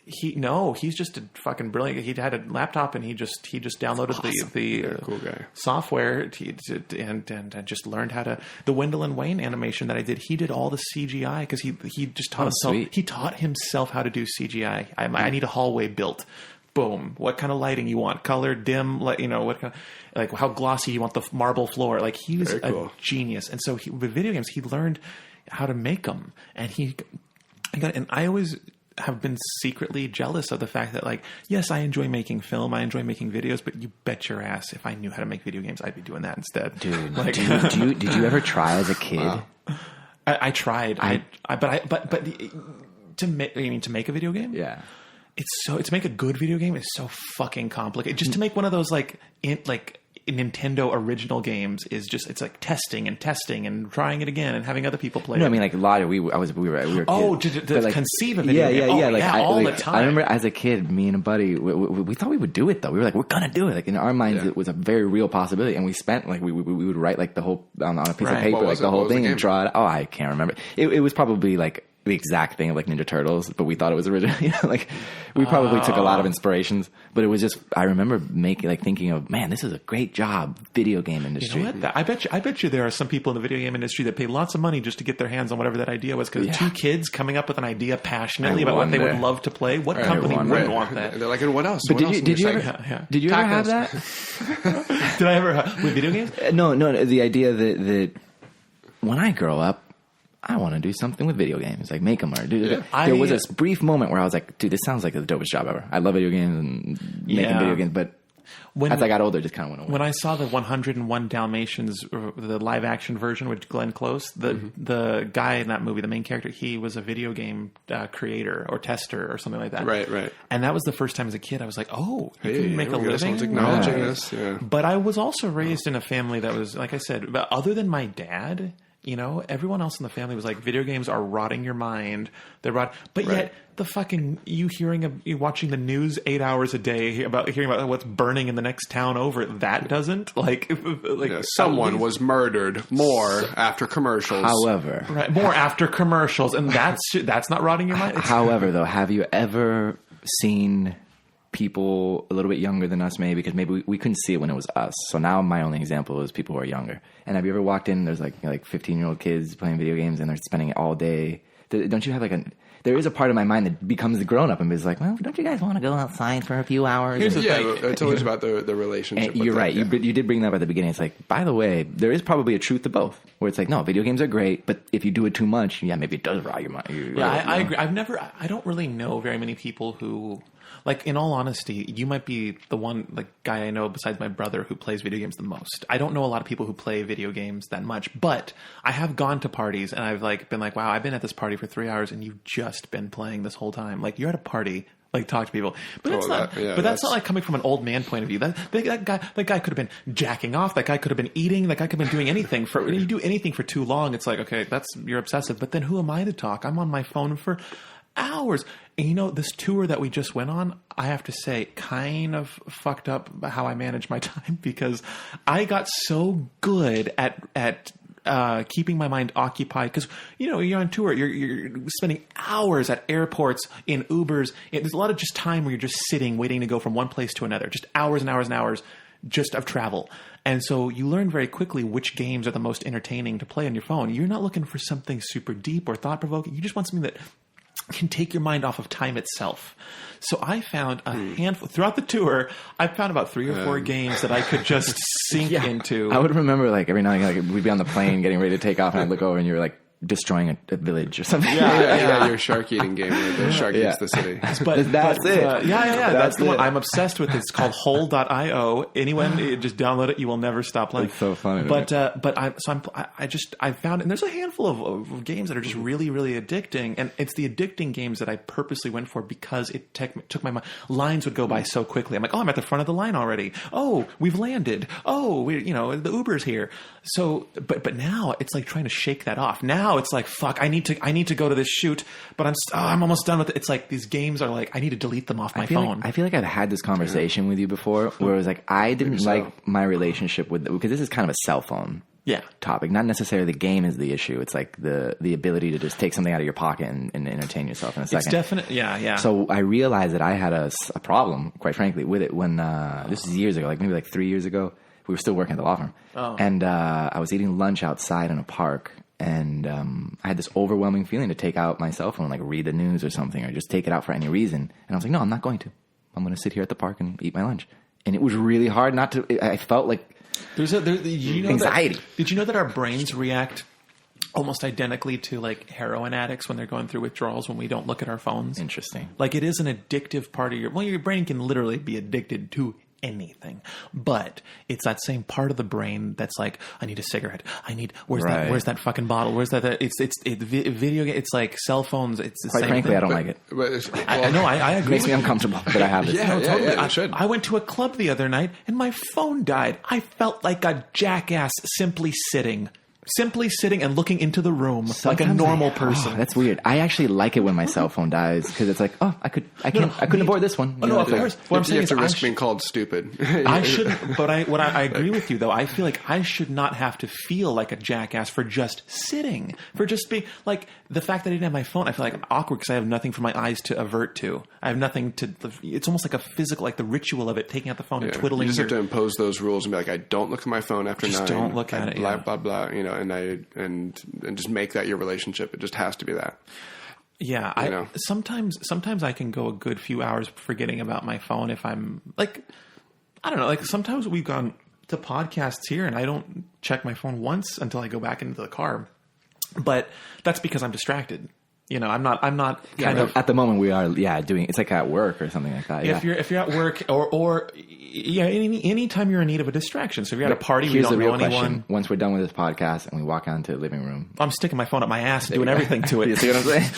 He's just a fucking brilliant. He had a laptop, and he just downloaded the cool guy. software and just learned how to. The Wendell and Wayne animation that I did, he did all the CGI because he just taught himself. Sweet. He taught himself how to do CGI. I need a hallway built. Boom. What kind of lighting you want? Color, dim, what kind of, like how glossy you want the marble floor? Like he was Very cool. a genius. And so with video games, he learned how to make them, and he And I always have been secretly jealous of the fact that, like, yes, I enjoy making film, I enjoy making videos, but you bet your ass if I knew how to make video games, I'd be doing that instead. Dude, like, did you ever try as a kid? Wow. I tried. But to make a video game? Yeah. To make a good video game is so fucking complicated. Just to make one of those Nintendo original games is just, it's like testing and trying it again and having other people play No, it. I mean, like, a lot of we were kids. Oh, to like, conceive a video game. All the time. I remember as a kid, me and a buddy, we thought we would do it though. We were like, we're gonna do it. Like in our minds, it was a very real possibility, and we spent like we would write like the whole on a piece of paper, like the whole thing, and draw it. Oh, I can't remember. It was probably like the exact thing of like Ninja Turtles, but we thought it was original. Like we probably took a lot of inspirations, but it was just, I remember thinking of, man, this is a great job, video game industry. You know what? I bet you there are some people in the video game industry that pay lots of money just to get their hands on whatever that idea was, because two kids coming up with an idea passionately about what they would love to play. What company wouldn't want that? They're like, and what else? But did you ever Tacos. have that? Did I ever with video games? No. The idea that when I grow up, I want to do something with video games, like make them or do. Yeah. There was this brief moment where I was like, dude, this sounds like the dopest job ever. I love video games and making video games, but as I got older, it just kind of went away. When I saw the 101 Dalmatians, the live action version with Glenn Close, the guy in that movie, the main character, he was a video game creator or tester or something like that. Right. And that was the first time as a kid I was like, oh, you can make a living. Someone's acknowledging this. Yeah. But I was also raised in a family that was, like I said, other than my dad, you know, everyone else in the family was like, video games are rotting your mind. They're rot. But yet, the fucking you watching the news 8 hours a day hearing about what's burning in the next town over, that doesn't someone was murdered more after commercials. However, more after commercials, and that's not rotting your mind. However, though, have you ever seen people a little bit younger than us, maybe, because maybe we couldn't see it when it was us. So now my only example is people who are younger. And have you ever walked in, there's like 15-year-old kids playing video games and they're spending it all day. Don't you have there is a part of my mind that becomes the grown-up and is like, well, don't you guys want to go outside for a few hours? It's always about the relationship. And you're right. Yeah. You did bring that up at the beginning. It's like, by the way, there is probably a truth to both. Where it's like, no, video games are great, but if you do it too much, maybe it does rot your mind. I agree. I don't really know very many people who... Like, in all honesty, you might be the one guy I know besides my brother who plays video games the most. I don't know a lot of people who play video games that much, but I have gone to parties and I've been like, wow, I've been at this party for 3 hours and you've just been playing this whole time. Like, you're at a party, talk to people. But that's not like coming from an old man point of view. That guy could have been jacking off. That guy could have been eating. That guy could have been doing anything. When you do anything for too long, it's like, okay, you're obsessive. But then who am I to talk? I'm on my phone for hours. And this tour that we just went on, I have to say, kind of fucked up how I manage my time, because I got so good at keeping my mind occupied, because you're on tour, you're spending hours at airports, in Ubers. There's a lot of just time where you're just sitting waiting to go from one place to another, just hours and hours and hours just of travel. And so you learn very quickly which games are the most entertaining to play on your phone. You're not looking for something super deep or thought-provoking. You just want something that can take your mind off of time itself. So I found a handful throughout the tour. I found about 3 or 4 games that I could just sink into. I would remember every now and again, we'd be on the plane getting ready to take off, and I'd look over and you were destroying a village or something. Your shark eating game where the shark eats the city. But that's it. That's the one I'm obsessed with. It's called Hole.io. Anyone just download it. You will never stop playing. It's so funny. I found, and there's a handful of games that are just really, really addicting, and it's the addicting games that I purposely went for because it took my mind. Lines would go by so quickly. I'm like, I'm at the front of the line already. Oh, we've landed. Oh, the Uber's here. So, but now it's like trying to shake that off. Now it's like, fuck, I need to go to this shoot, but I'm almost done with it. It's like these games are like, I need to delete them off my phone. I feel like I've had this conversation with you before where it was like, I didn't like my relationship with, because this is kind of a cell phone topic. Not necessarily the game is the issue. It's like the ability to just take something out of your pocket and entertain yourself in a second. It's definitely, yeah. So I realized that I had a problem, quite frankly, with it when, this is years ago, maybe 3 years ago. We were still working at the law firm. Oh. And I was eating lunch outside in a park. And I had this overwhelming feeling to take out my cell phone, read the news or something, or just take it out for any reason. And I was like, no, I'm not going to. I'm going to sit here at the park and eat my lunch. And it was really hard not to. I felt like there's anxiety. Did you know that our brains react almost identically to like heroin addicts when they're going through withdrawals when we don't look at our phones. Interesting. Like it is an addictive part of your brain can literally be addicted to anything, but it's that same part of the brain that's like, I need a cigarette. Where's that fucking bottle? Where's that? It's video game. It's like cell phones. It's the Quite same frankly, thing. I don't like it. I know. I agree. It makes me uncomfortable that I have this. Totally. I should. I went to a club the other night and my phone died. I felt like a jackass simply sitting and looking into the room like a normal person. Oh, that's weird. I actually like it when my cell phone dies because it's like, I couldn't avoid this one. Of course. What I'm saying is, you have to risk being called stupid. I shouldn't. But I agree with you though. I feel like I should not have to feel like a jackass for just sitting, for just being like the fact that I didn't have my phone. I feel like I'm awkward because I have nothing for my eyes to avert to. I have nothing to. It's almost like a physical, like the ritual of it, taking out the phone and twiddling. You just have to impose those rules and be like, I don't look at my phone after 9. Don't look at it. Blah blah blah. And just make that your relationship. It just has to be that. Yeah, sometimes I can go a good few hours forgetting about my phone if I'm like, I don't know, like sometimes we've gone to podcasts here and I don't check my phone once until I go back into the car. But that's because I'm distracted. I'm not kind of at the moment we are doing it's like at work or something like that. If you're at work or any time you're in need of a distraction. So if you're at a party, here's we don't the real know anyone. Question. Once we're done with this podcast and we walk out into the living room, I'm sticking my phone up my ass and doing everything to it. You see what I'm saying?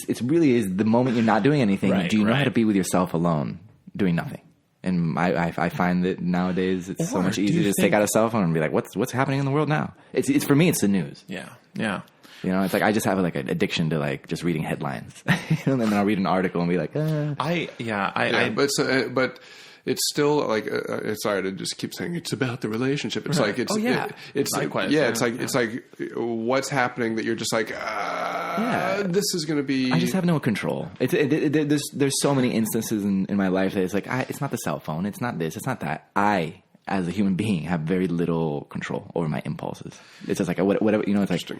It's really is the moment you're not doing anything. Right, do you know how to be with yourself alone, doing nothing? And I find that nowadays it's so much easier to just take out a cell phone and be like, what's happening in the world now? It's for me, it's the news. Yeah. It's like I just have like an addiction to like just reading headlines, and then I'll read an article and be like, but it's still like sorry to just keep saying it's about the relationship. It's like it's it's like what's happening that you're just like this is going to be. I just have no control. There's so many instances in my life that it's like it's not the cell phone, it's not this, it's not that. I, as a human being, have very little control over my impulses. It's just like whatever, it's like,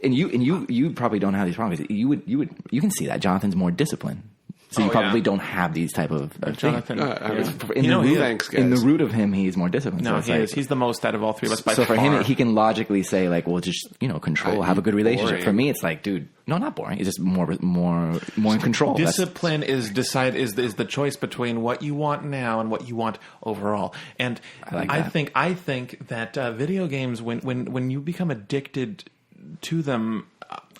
and you probably don't have these problems. You can see that Jonathan's more disciplined. So you probably don't have these type of Jonathan. In the root of him, he's more disciplined. No, so he is. He's the most out of all three of us by far. far. So for him, he can logically say like, well, just control, have a good relationship. Boring. For me, it's like, dude, no, not boring. It's just more in control. Discipline is the choice between what you want now and what you want overall. And I think that video games, when you become addicted to them.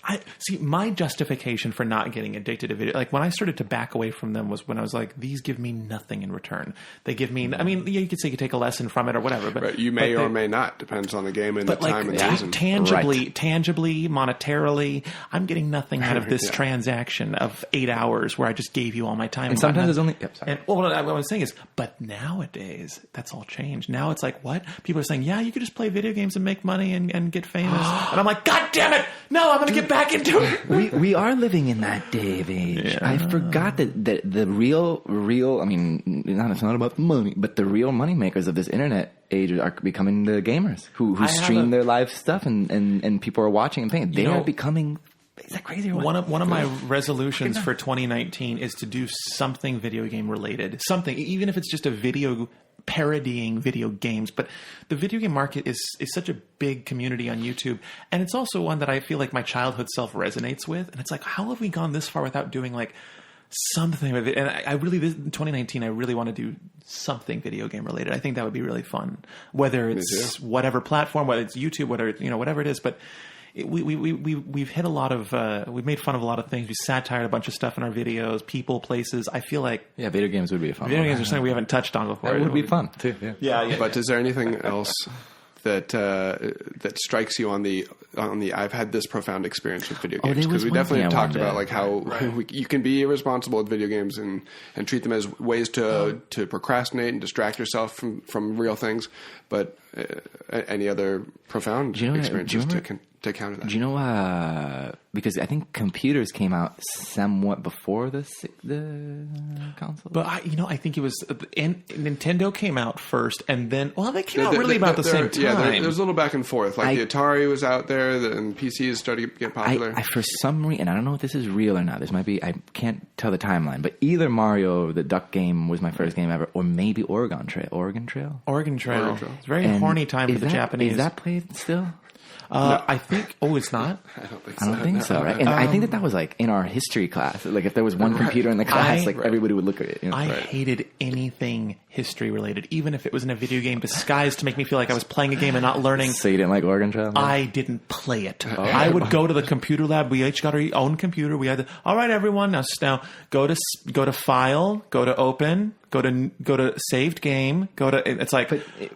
I see my justification for not getting addicted to video. Like when I started to back away from them was when I was like, these give me nothing in return. They give me, I mean, you could say you could take a lesson from it or whatever, but you may or may not, depends on the game and the time and season. Tangibly, monetarily, I'm getting nothing out of this transaction of 8 hours where I just gave you all my time. And sometimes it's only, what I was saying is, but nowadays that's all changed. Now it's like, what? People are saying, yeah, you could just play video games and make money and get famous. And I'm like, God damn it. No, I'm going to get back into it. We are living in that day of age. Yeah. I forgot that the real. I mean, it's not about the money, but the real money makers of this internet age are becoming the gamers who stream their live stuff and people are watching and paying. They are becoming. Is that crazy? Or what? One of my resolutions for 2019 is to do something video game related. Something, even if it's just a video. Parodying video games, but the video game market is such a big community on YouTube, and it's also one that I feel like my childhood self resonates with, and it's like, how have we gone this far without doing like something with it? And I really, in 2019, I really want to do something video game related. I think that would be really fun, whether it's whatever platform, whether it's YouTube, whether whatever it is, but. We've hit a lot of we've made fun of a lot of things. We satired a bunch of stuff in our videos, people, places. I feel like video games would be a fun. Video games are something we haven't touched on before. That would be fun too. Yeah. But is there anything else that strikes you on the I've had this profound experience with video games? Because we definitely talked about like how you can be irresponsible with video games and treat them as ways to procrastinate and distract yourself from real things. But any other profound experiences to counter that. Do you know? Because I think computers came out somewhat before the console. But I think it was Nintendo came out first, and then they came out really about the same time. Yeah, there's a little back and forth. Like the Atari was out there, and PCs started to get popular. I for some reason, and I don't know if this is real or not. This might be. I can't tell the timeline, but either Mario the Duck game was my first game ever, or maybe Oregon Trail. It's a very horny time for the Japanese. Is that played still? No. I think. Oh, it's not. I don't think so. I don't think so. Right? And I think that was like in our history class. Like if there was one computer in the class, everybody would look at it. I hated anything history related, even if it was in a video game disguised to make me feel like I was playing a game and not learning. So you didn't like Oregon Trail? No? I didn't play it. I would go to the computer lab. We each got our own computer. We had all right, everyone. Now go to file, go to open. Go to saved game. It's like. Think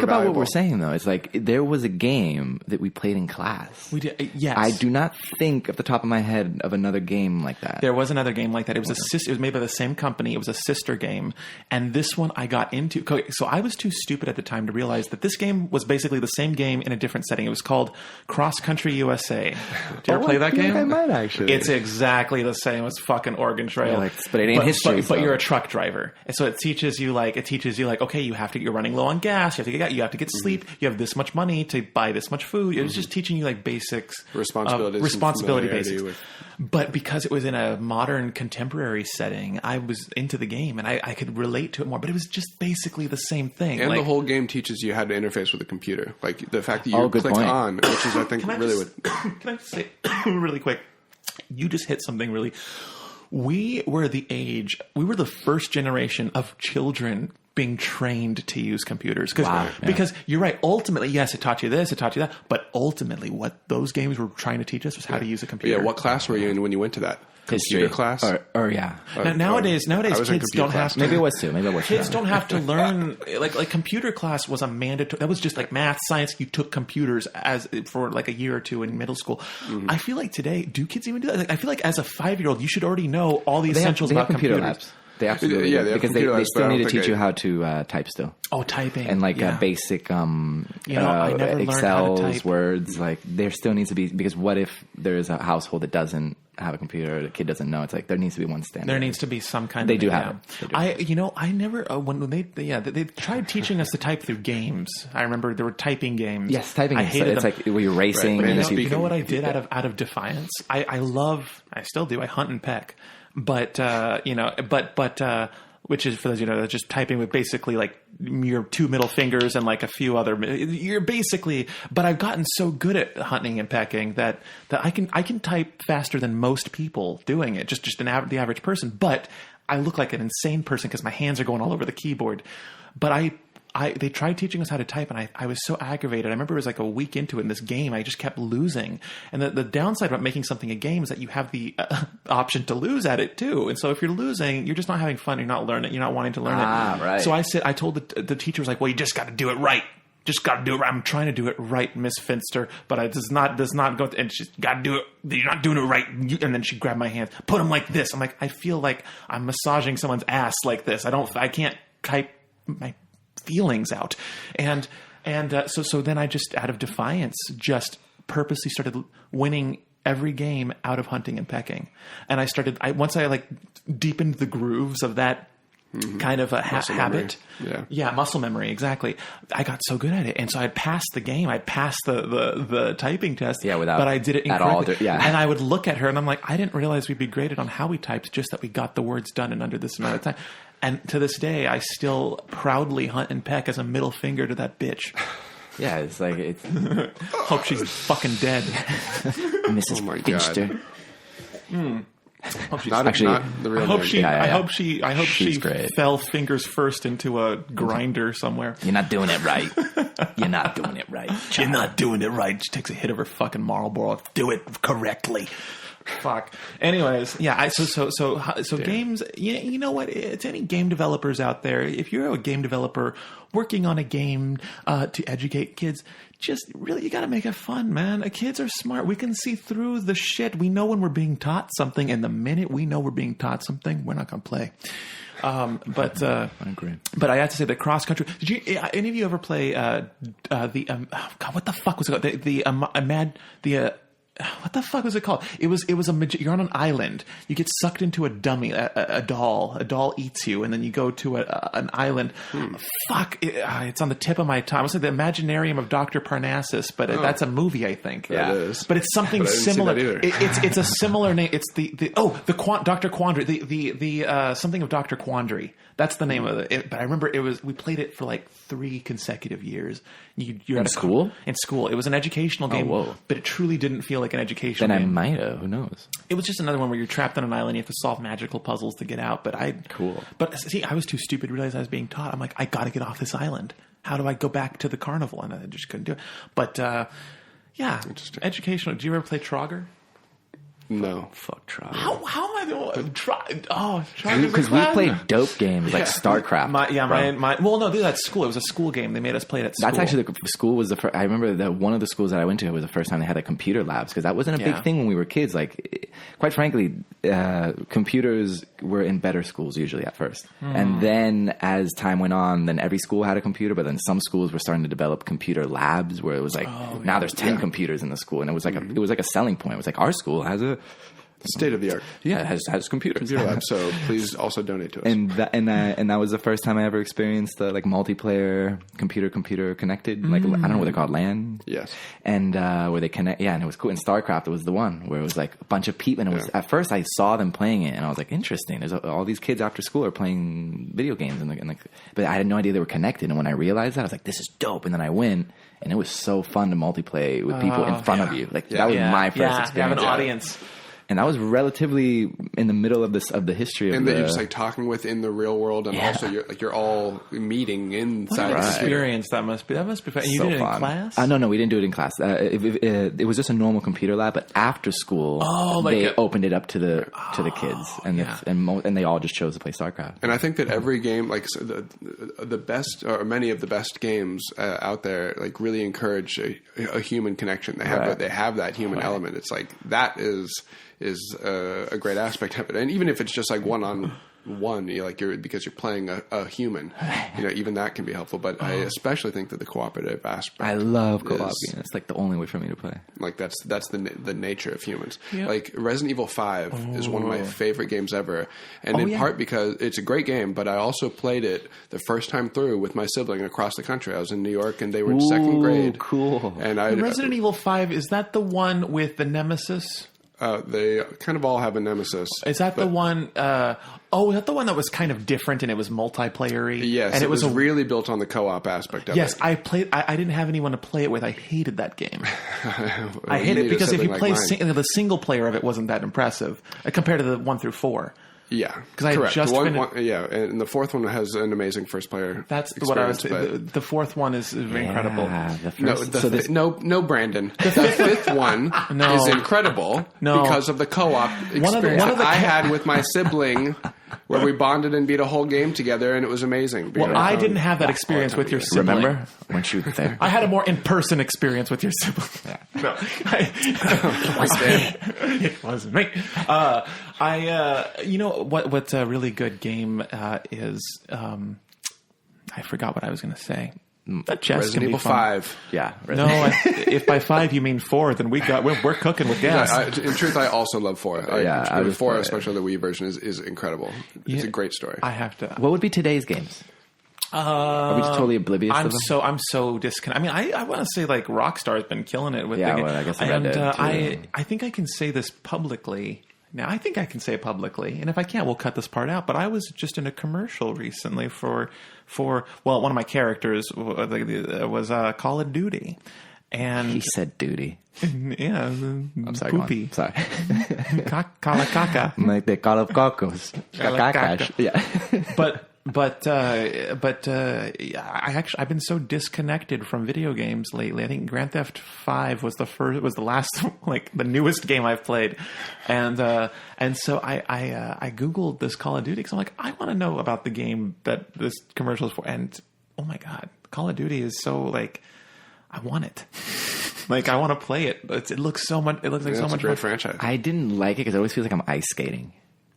about what we're saying though. It's like there was a game that we played in class. We did. Yes. I do not think off the top of my head of another game like that. There was another game like that. It was it was made by the same company. It was a sister game, and this one I got into. So I was too stupid at the time to realize that this game was basically the same game in a different setting. It was called Cross Country USA. Did you ever play that game? I might actually. It's exactly the same as fucking Oregon Trail. But it ain't history. But you're a truck driver, and so it teaches you okay, you're running low on gas, you have to get sleep, you have this much money to buy this much food. It was just teaching you like basics, responsibility basics. But because it was in a modern contemporary setting, I was into the game and I could relate to it more. But it was just basically the same thing. And the whole game teaches you how to interface with a computer, like the fact that you click on, which is I think can I just say really quick? You just hit something really. We were the first generation of children being trained to use computers. Because you're right, ultimately, yes, it taught you this, it taught you that, but ultimately what those games were trying to teach us was how to use a computer. Yeah, what class were you in when you went to that? Computer class? Nowadays kids don't have to. Maybe it was too. Kids don't have to learn. Like computer class was a mandatory. That was just like math, science. You took computers for like a year or two in middle school. Mm-hmm. I feel like today, do kids even do that? Like, I feel like as a 5-year-old, you should already know all the essentials about computer computers. Labs. They absolutely do. Because they still need to teach you how to type still. Oh, typing. And basic I never Excel, learned how to type. Words. Like there still needs to be, because what if there's a household that doesn't have a computer, or the kid doesn't know? It's like there needs to be one standard. There needs to be some kind they of... do have it. I never... when they tried teaching us to type through games. I remember there were typing games. Yes, typing games. Hated it's them. like where you're racing. Right. You know what I did out of defiance? I still do. I hunt and peck. But, which is, for those that's just typing with basically like your 2 middle fingers and like a few other. You're basically, but I've gotten so good at hunting and pecking that I can type faster than most people doing it. Just the average person. But I look like an insane person because my hands are going all over the keyboard. But they tried teaching us how to type, and I was so aggravated. I remember it was like a week into it in this game, I just kept losing. And the downside about making something a game is that you have the option to lose at it too. And so if you're losing, you're just not having fun. You're not learning. You're not wanting to learn it. Right. So I told the teacher was like, well, you just got to do it right. Just got to do it right. I'm trying to do it right, Miss Finster, but it does not go. And she's got to do it. You're not doing it right. And then she grabbed my hands, put them like this. I'm like, I feel like I'm massaging someone's ass like this. I can't type my feelings out. And so then I just, out of defiance, just purposely started winning every game out of hunting and pecking. And once I deepened the grooves of that kind of a habit. Yeah, muscle memory, exactly. I got so good at it. And so I'd pass the game. I'd pass the typing test. Yeah, but I did it incorrectly. At all. Yeah. And I would look at her and I'm like, I didn't realize we'd be graded on how we typed, just that we got the words done in under this amount of time. And to this day, I still proudly hunt and peck as a middle finger to that bitch. Yeah, it's like it's. Hope she's fucking dead, Mrs. Finster. Hope she's not the real. I hope she great. fell fingers first into a grinder somewhere. You're not doing it right. You're not doing it right. You're not doing it right. She takes a hit of her fucking Marlboro. Do it correctly. Fuck. Anyways, yeah. So games. You know what? To any game developers out there, if you're a game developer working on a game to educate kids, just really, you got to make it fun, man. Kids are smart. We can see through the shit. We know when we're being taught something, and the minute we know we're being taught something, we're not going to play. But I agree. But I have to say the cross country. Did you any of you ever play the God? What the fuck was it called? What the fuck was it called? It was you're on an island. You get sucked into a dummy, a doll. A doll eats you, and then you go to an island. Fuck! It's on the tip of my tongue. I was like the Imaginarium of Dr. Parnassus, but that's a movie, I think. Yeah, it is. But it's something similar. It's a similar name. It's Dr. Quandary. The something of Dr. Quandary. That's the name of it. But I remember we played it for like 3 consecutive years. You're in school? In school. It was an educational game, but it truly didn't feel like an educational game. Then I might have. Who knows? It was just another one where you're trapped on an island. You have to solve magical puzzles to get out. Cool. But see, I was too stupid to realize I was being taught. I'm like, I got to get off this island. How do I go back to the carnival? And I just couldn't do it. But yeah, educational. Do you ever play Trogger? No. Fuck Trogger. How am I the one? Trogger. Because we played dope games like StarCraft. Well, no, that's school. It was a school game. They made us play it at school. That's actually the school was the first. I remember that one of the schools that I went to was the first time they had like computer labs because that wasn't a big thing when we were kids. Like, quite frankly, computers were in better schools usually at first, and then as time went on, then every school had a computer. But then some schools were starting to develop computer labs where it was like now there's 10 computers in the school, and it was like it was like a selling point. It was like our school has a state of the art. Yeah, it has computers. Computer lab. So please also donate to us. And that was the first time I ever experienced like multiplayer computer connected. Like I don't know what they're called, LAN. Yes. And where they connect. Yeah, and it was cool. In StarCraft, it was the one where it was like a bunch of people. And it was at first I saw them playing it, and I was like, interesting. There's all these kids after school are playing video games, but I had no idea they were connected. And when I realized that, I was like, this is dope. And then I went. And it was so fun to multiplayer with people in front of you. Like that was my first experience. You have an audience. And that was relatively in the middle of the history of that you're just like talking with in the real world, and also you're all meeting inside. What an experience that must be. That must be fun. And you did it in class? No, we didn't do it in class. It was just a normal computer lab, but after school, they opened it up to the kids, and they all just chose to play StarCraft. And I think that every game, like the best or many of the best games out there, like really encourage a human connection. They have that human element. It's like that is a great aspect of it, and even if it's just like one-on-one, because you're playing a human, even that can be helpful. But I especially think that the cooperative aspect. I love co-op games. It's like the only way for me to play. Like that's the nature of humans. Yep. Like Resident Evil 5 is one of my favorite games ever, and in part because it's a great game. But I also played it the first time through with my sibling across the country. I was in New York, and they were in second grade. Cool. And Resident Evil 5, is that the one with the Nemesis? They kind of all have a nemesis. Is that the one? Is that the one that was kind of different and it was multiplayer-y? Yes, and it was really built on the co-op aspect of it. Yes, I played. I didn't have anyone to play it with. I hated that game. I hate it because if you play the single player of it wasn't that impressive compared to the 1 through 4. Yeah, because I had just and the fourth one has an amazing first player. That's what I was. The fourth one is incredible. No, Brandon. The fifth one is incredible because of the co-op experience I had with my sibling, where we bonded and beat a whole game together, and it was amazing. Well, I didn't have that experience with your sibling. Remember when she was there? I had a more in-person experience with your sibling. Yeah. No, it wasn't me. What's a really good game is I forgot what I was going to say. Resident Evil 5. Yeah. If by 5 you mean 4, then we're cooking with gas. In truth, I also love 4. 4, especially the Wii version, is incredible. It's a great story. I have to. What would be today's games? Are we just totally oblivious to them? I'm so disconnected. I mean, I want to say like Rockstar has been killing it with I guess I think I can say this publicly. Now, I think I can say it publicly, and if I can't, we'll cut this part out. But I was just in a commercial recently for one of my characters was Call of Duty, and he said duty. Yeah, I'm sorry. Poopy. Sorry. Caca. Like the Call of Cocos. Yeah. But I've been so disconnected from video games lately. I think Grand Theft 5 was the last, like the newest game I've played, and so I googled this Call of Duty because I'm like, I want to know about the game that this commercial is for, and oh my god, Call of Duty is so like, I want it. Like I want to play it. It looks so much. It looks like so much great fun. franchise. I didn't like it because it always feels like I'm ice skating.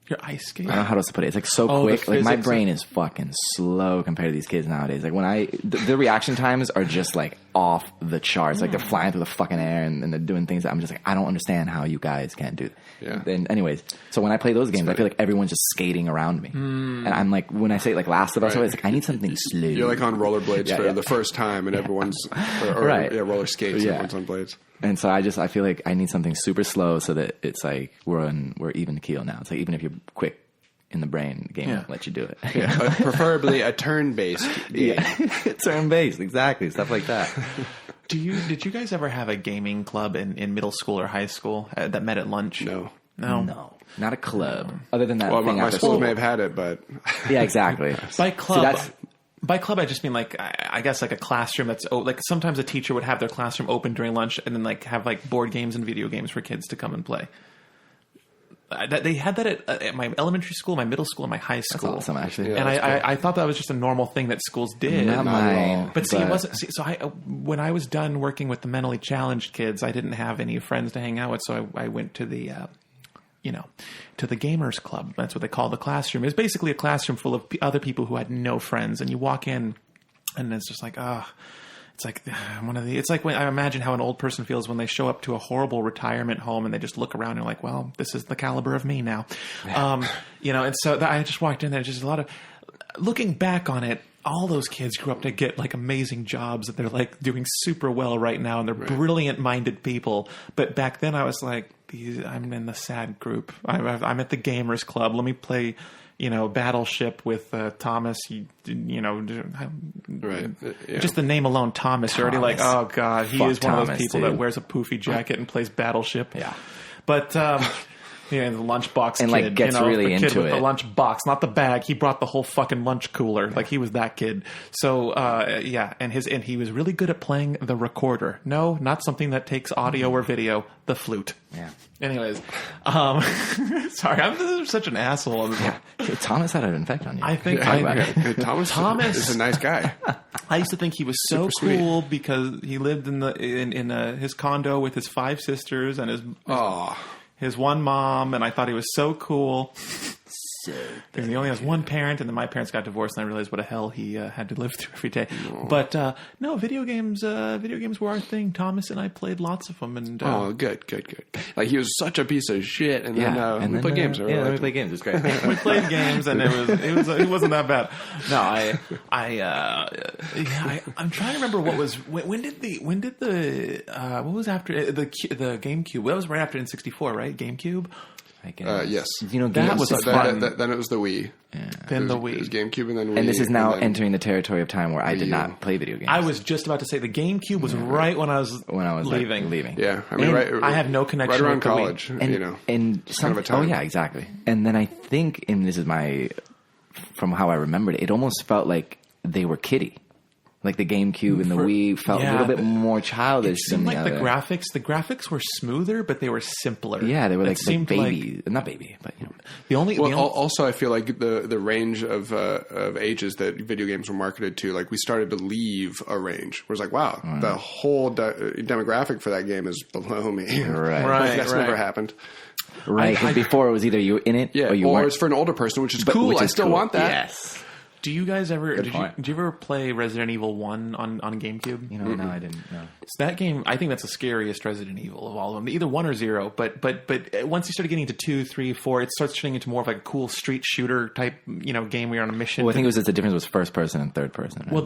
Your ice skate? I don't know how else to put it. It's like so quick. Like my brain is fucking slow compared to these kids nowadays. Like when the reaction times are just like off the charts. Like they're flying through the fucking air and they're doing things that I'm just like, I don't understand how you guys can't do that. Yeah. And anyways, so when I play those games, I feel like everyone's just skating around me. And I'm like, when I say like Last of Us, it's like, I need something slow. You're like on rollerblades for the first time and everyone's, roller skates, everyone's on blades. And so I feel like I need something super slow so that it's like we're even keel now. It's like even if you're quick in the brain, the game won't let you do it. Preferably a turn-based game. Turn-based, exactly. Stuff like that. Did you guys ever have a gaming club in middle school or high school that met at lunch? No. No. Not a club. Other than that Well, thing my after school school. may have had it, but... Yeah, exactly. By club... By club, I just mean like I guess like a classroom that's like sometimes a teacher would have their classroom open during lunch and then like have like board games and video games for kids to come and play. They had that at my elementary school, my middle school, and my high school. That's awesome, actually. Yeah, and I thought that was just a normal thing that schools did. Not mine. But see, it wasn't. See, so when I was done working with the mentally challenged kids, I didn't have any friends to hang out with, so I went to the. To the gamers club. That's what they call the classroom. It's basically a classroom full of other people who had no friends. And you walk in and it's just like, it's like it's like when I imagine how an old person feels when they show up to a horrible retirement home and they just look around and are like, well, this is the caliber of me now. And so I just walked in there. Just a lot of looking back on it. All those kids grew up to get like amazing jobs that they're like doing super well right now. And they're brilliant minded people. But back then I was like, I'm in the sad group. I'm at the gamers club. Let me play, Battleship with Thomas. Just the name alone, Thomas. You're already like, oh god, he is one of those people that wears a poofy jacket and plays Battleship. Yeah, but. The lunchbox and kid, like gets really the kid into with it. The lunchbox, not the bag. He brought the whole fucking lunch cooler. Like he was that kid. So and he was really good at playing the recorder. No, not something that takes audio or video. The flute. Yeah. Anyways, sorry, I'm such an asshole. Yeah. Thomas had an effect on you. I think Thomas is a nice guy. I used to think he was so cool because he lived in his condo with his 5 sisters and his one mom, and I thought he was so cool. And he only has one parent, and then my parents got divorced, and I realized what a hell he had to live through every day. No. But no, video games were our thing. Thomas and I played lots of them. And good. Like he was such a piece of shit, and then we played games. Yeah, we played games. It was great. We played games, and it wasn't that bad. No, I'm trying to remember what was when did the what was after the GameCube? That was right after N64, right? GameCube. Yes. That was fun. Then it was the Wii. Yeah. Then the Wii. It was GameCube and then Wii. And this is now entering the territory of time where I did not play video games. I was just about to say the GameCube was right when I was leaving. Yeah, I mean, I have no connection. Right around with college, and kind of a time. Oh yeah, exactly. And then I think, and this is from how I remembered it almost felt like they were kiddie. Like the GameCube and the Wii felt a little bit more childish than the other. The graphics were smoother, but they were simpler. Yeah, they were like the baby, not baby, but also I feel like the range of ages that video games were marketed to, like we started to leave a range. Where it's like, wow, the whole demographic for that game is below me. Right. That's never happened. Right, because before it was either you were in it or you weren't. Or it's for an older person, which is cool. I still want that. Yes. Do you guys ever? Did you ever play Resident Evil 1 on GameCube? No, I didn't. No. So that game, I think that's the scariest Resident Evil of all of them. Either 1 or 0. But once you started getting into 2, 3, 4, it starts turning into more of like a cool street shooter type game where you're on a mission. Well, I think it was just the difference was first person and third person. Right? Well,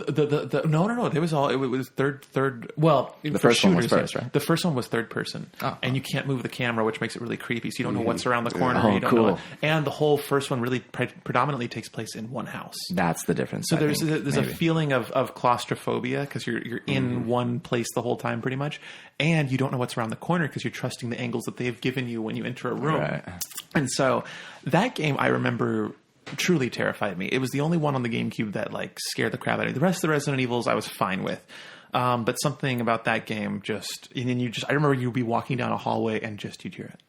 no. There was it was third. Well, the first shooters, one was first, right? The first one was third person, and you can't move the camera, which makes it really creepy. So you don't know what's around the corner. Oh, you don't cool. know and the whole first one really predominantly takes place in one house. That's the difference. So there's a feeling of claustrophobia because you're in one place the whole time pretty much, and you don't know what's around the corner because you're trusting the angles that they've given you when you enter a room. Right. And so that game I remember truly terrified me. It was the only one on the GameCube that like scared the crap out of me. The rest of the Resident Evils I was fine with. But something about that game I remember you'd be walking down a hallway and you'd hear it.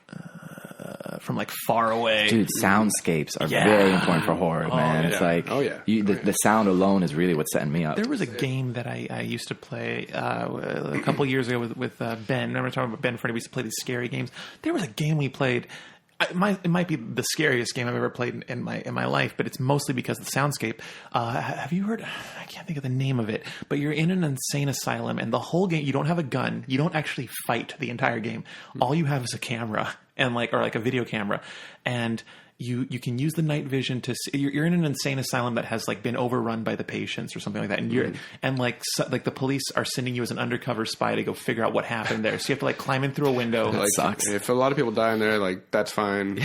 From like far away. Dude, soundscapes are very important for horror, man. Yeah. It's like the sound alone is really what's setting me up. There was a game that I used to play a couple years ago with Ben. Remember talking about Ben Freddy? We used to play these scary games. There was a game we played. it might be the scariest game I've ever played in my life, but it's mostly because of the soundscape. Have you heard? I can't think of the name of it, but you're in an insane asylum, and the whole game you don't have a gun, you don't actually fight the entire game. All you have is a camera and or a video camera, and you can use the night vision to see, you're in an insane asylum that has been overrun by the patients or something like that, and you're the police are sending you as an undercover spy to go figure out what happened there. So you have to climb in through a window. That sucks. If a lot of people die in there, that's fine.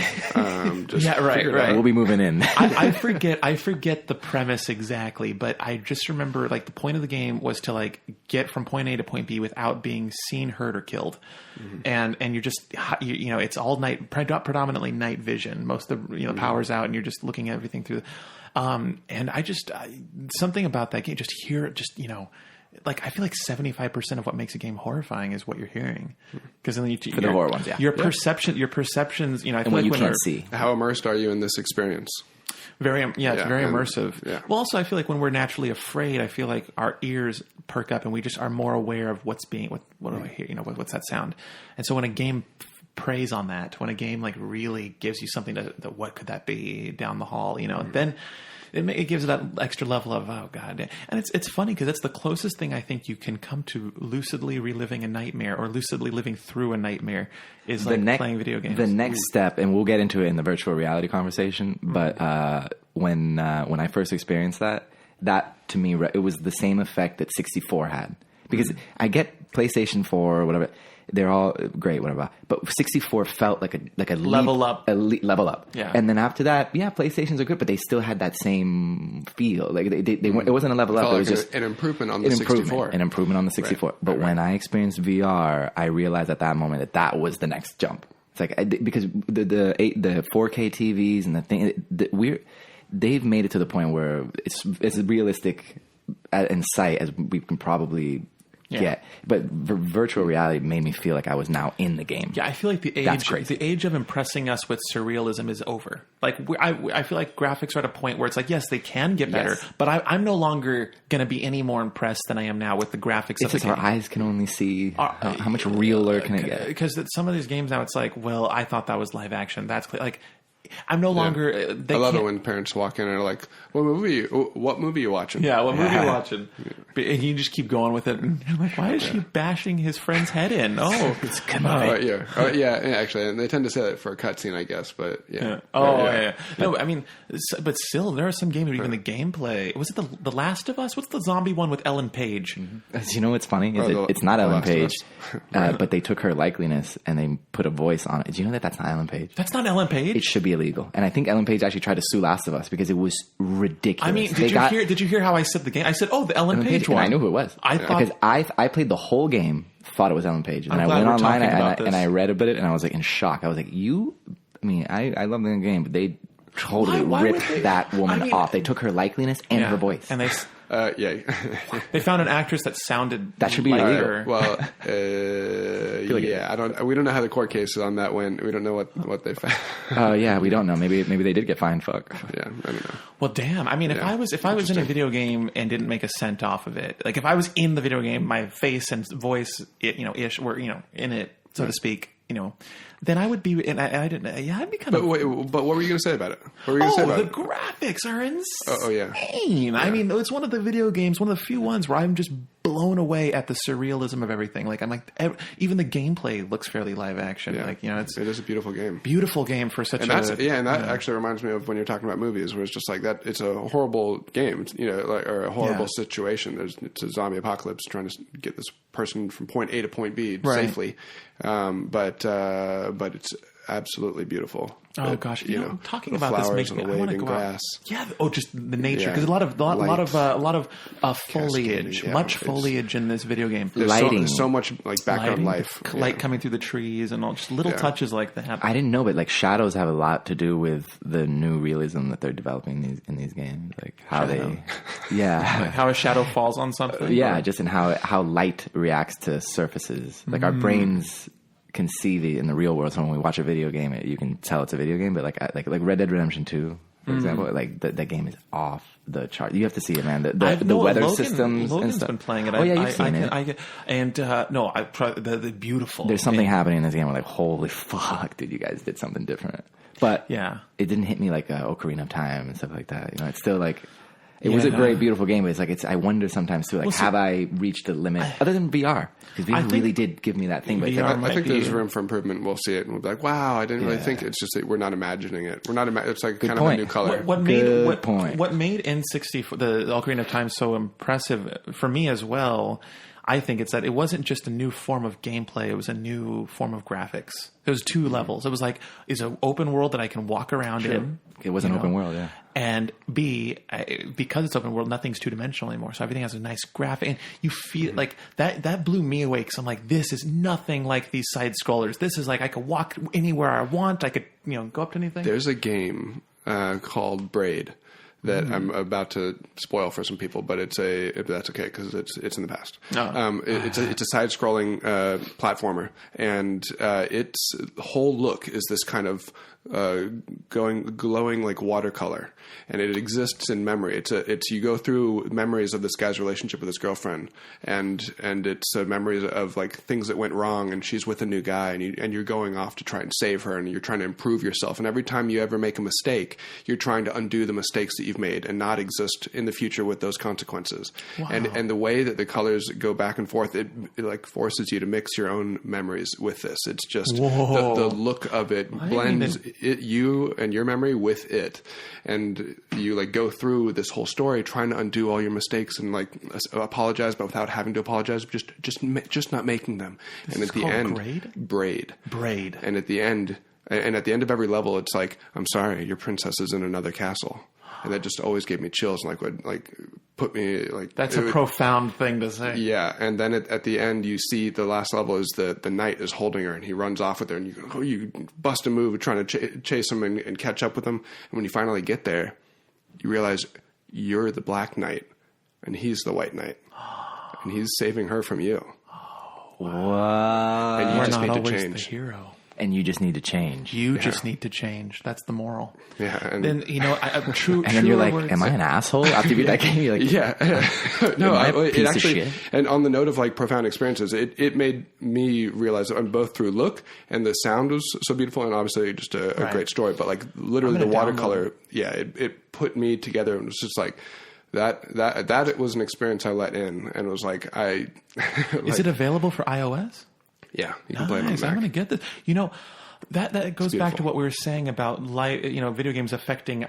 Just right. We'll be moving in. I forget the premise exactly, but I just remember the point of the game was to get from point A to point B without being seen, heard, or killed. And you're just it's all night, predominantly night vision. Most of the power's out, and you're just looking at everything through. And something about that game, I feel like 75% of what makes a game horrifying is what you're hearing. Because then for the horror ones, your perceptions, I feel what you can't see. How immersed are you in this experience? It's very immersive. Yeah. Well, also, I feel like when we're naturally afraid, I feel like our ears perk up and we just are more aware of what do I hear? What's that sound? And so when a game preys on that, when a game really gives you something to what could that be down the hall, then it gives it that extra level of, oh God. And it's funny because it's the closest thing I think you can come to lucidly reliving a nightmare or lucidly living through a nightmare is playing video games. The next step, and we'll get into it in the virtual reality conversation, but when I first experienced that to me, it was the same effect that 64 had. Because I get PlayStation 4 or whatever, they're all great, whatever. But 64 felt like a level up. Level up. Yeah. And then after that, PlayStations are good, but they still had that same feel. They weren't, it wasn't a level up. It was just an improvement on the 64. An improvement on the 64. Right. But when I experienced VR, I realized at that moment that was the next jump. It's because the 4K TVs and the thing, they've made it to the point where it's as realistic in sight as we can probably get. But virtual reality made me feel like I was now in the game. Yeah, I feel like the age of impressing us with surrealism is over. I feel like graphics are at a point where it's yes, they can get better, but I'm no longer going to be any more impressed than I am now with the graphics. It's just our eyes can only see how much realer can it get. Because some of these games now, it's well, I thought that was live action. That's I'm no longer. I love it when parents walk in and are like, "What movie are you watching?" Yeah, what movie are you watching? And you just keep going with it. And you're like, why is she bashing his friend's head in? Oh, it's good movie. Actually, and they tend to say that for a cutscene, I guess. But yeah. No, I mean, but still, there are some games where even the gameplay. Was it the Last of Us? What's the zombie one with Ellen Page? Mm-hmm. You know what's funny? It's not Ellen Page, but they took her likeliness and they put a voice on it. Do you know that that's not Ellen Page? That's not Ellen Page. It should be illegal. And I think Ellen Page actually tried to sue Last of Us because it was ridiculous. I mean, did you hear how I said the game? I said, "Oh, the Ellen Page one." And I knew who it was. Because I played the whole game, thought it was Ellen Page, and I went online and I read about it, and I was in shock. I was like, I love the game, but they totally ripped that woman off. They took her likeliness and her voice, and they. They found an actress that sounded that should be illegal. Well, we don't know how the court case on that went. We don't know what they found. We don't know. Maybe they did get fined. Fuck. Yeah, I don't know. Well, damn. I mean, if I was in a video game and didn't make a cent off of it, if I was in the video game, my face and voice, ish, were in it, so to speak, then I would be, and I didn't. Yeah, I'd be kind of. But what were you going to say about it? What were you going to say about it? The graphics are insane. Yeah. I mean, it's one of the video games, one of the few ones where I'm just blown away at the surrealism of everything. Even the gameplay looks fairly live action. Yeah. It is a beautiful game. Beautiful game for such and that actually reminds me of when you're talking about movies, where it's just that it's a horrible game, or a horrible situation. It's a zombie apocalypse trying to get this person from point A to point B safely, but it's absolutely beautiful. Oh gosh, talking about this makes me. I want to go grass. out. Yeah, just the nature, because a lot of foliage, much foliage in this video game. There's lighting, so much background light coming through the trees, and all just little touches like that. I didn't know, but shadows have a lot to do with the new realism that they're developing in these games, how they, how a shadow falls on something. Just in how light reacts to surfaces. Our brains can see in the real world. So when we watch a video game, you can tell it's a video game. But like Red Dead Redemption 2, for example. Like that game is off the chart. You have to see it, man. The No, weather systems Logan's and stuff. been playing it. Oh yeah, you've seen it. The beautiful. There's something happening in this game. We're like, holy fuck, dude, you guys did something different. But yeah, it didn't hit me like Ocarina of Time and stuff like that. You know, it's still like. It was a great, beautiful game, but it's like I wonder sometimes too, like, have I reached the limit other than VR? Because VR really did give me that thing. But I think there's room for improvement. We'll see it and we'll be like, wow, I didn't really think. It's just that we're not imagining it. We're not. It's like kind of a new color. What made N64 the Ocarina of Time so impressive for me as well? I think it's that it wasn't just a new form of gameplay; it was a new form of graphics. There was two levels. It was like, it's an open world that I can walk around in. It was an open world, yeah. And B, because it's open world, nothing's two-dimensional anymore. So everything has a nice graphic. And you feel like that blew me away, because I'm like, this is nothing like these side scrollers. This is like, I could walk anywhere I want. I could, go up to anything. There's a game called Braid that I'm about to spoil for some people, but that's okay because it's in the past. Oh. It's a side-scrolling platformer, and its whole look is this kind of glowing like watercolor, and it exists in memory. It's you go through memories of this guy's relationship with his girlfriend, and it's memories of like things that went wrong, and she's with a new guy, and you're going off to try and save her, and you're trying to improve yourself, and every time you ever make a mistake, you're trying to undo the mistakes that you've made and not exist in the future with those consequences. Wow. And the way that the colors go back and forth, it like forces you to mix your own memories with this. It's just the look of it blends you and your memory with it, and you like go through this whole story trying to undo all your mistakes and like apologize, but without having to apologize, just not making them. This and is at the called end, Braid. And at the end of every level, it's like, I'm sorry, your princess is in another castle. And that just always gave me chills and would put me like. That's a profound thing to say. Yeah, and then at the end, you see the last level is the knight is holding her, and he runs off with her, and you bust a move trying to chase him and catch up with him. And when you finally get there, you realize you're the Black Knight, and he's the White Knight, and he's saving her from you. Wow! And you We're just not need to always change. The hero. And you just need to change. You just need to change. That's the moral. Yeah. And then, true. And then you're like, am I an asshole? After you beat that game, you're like, yeah. No, it actually, and on the note of like profound experiences, it made me realize that both through look and the sound was so beautiful, and obviously just a great story, but like literally the watercolor, it put me together, and it was just like, that it was an experience I let in, and it was like, Is it available for iOS? Yeah, you can play it on Mac. I'm going to get this. That goes back to what we were saying about life. Video games affecting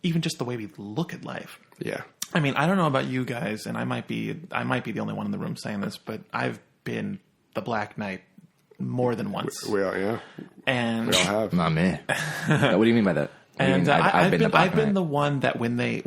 even just the way we look at life. Yeah. I mean, I don't know about you guys, and I might be the only one in the room saying this, but I've been the Black Knight more than once. We all, yeah. And we all have. Not me. What do you mean by that? And I've been the one that when they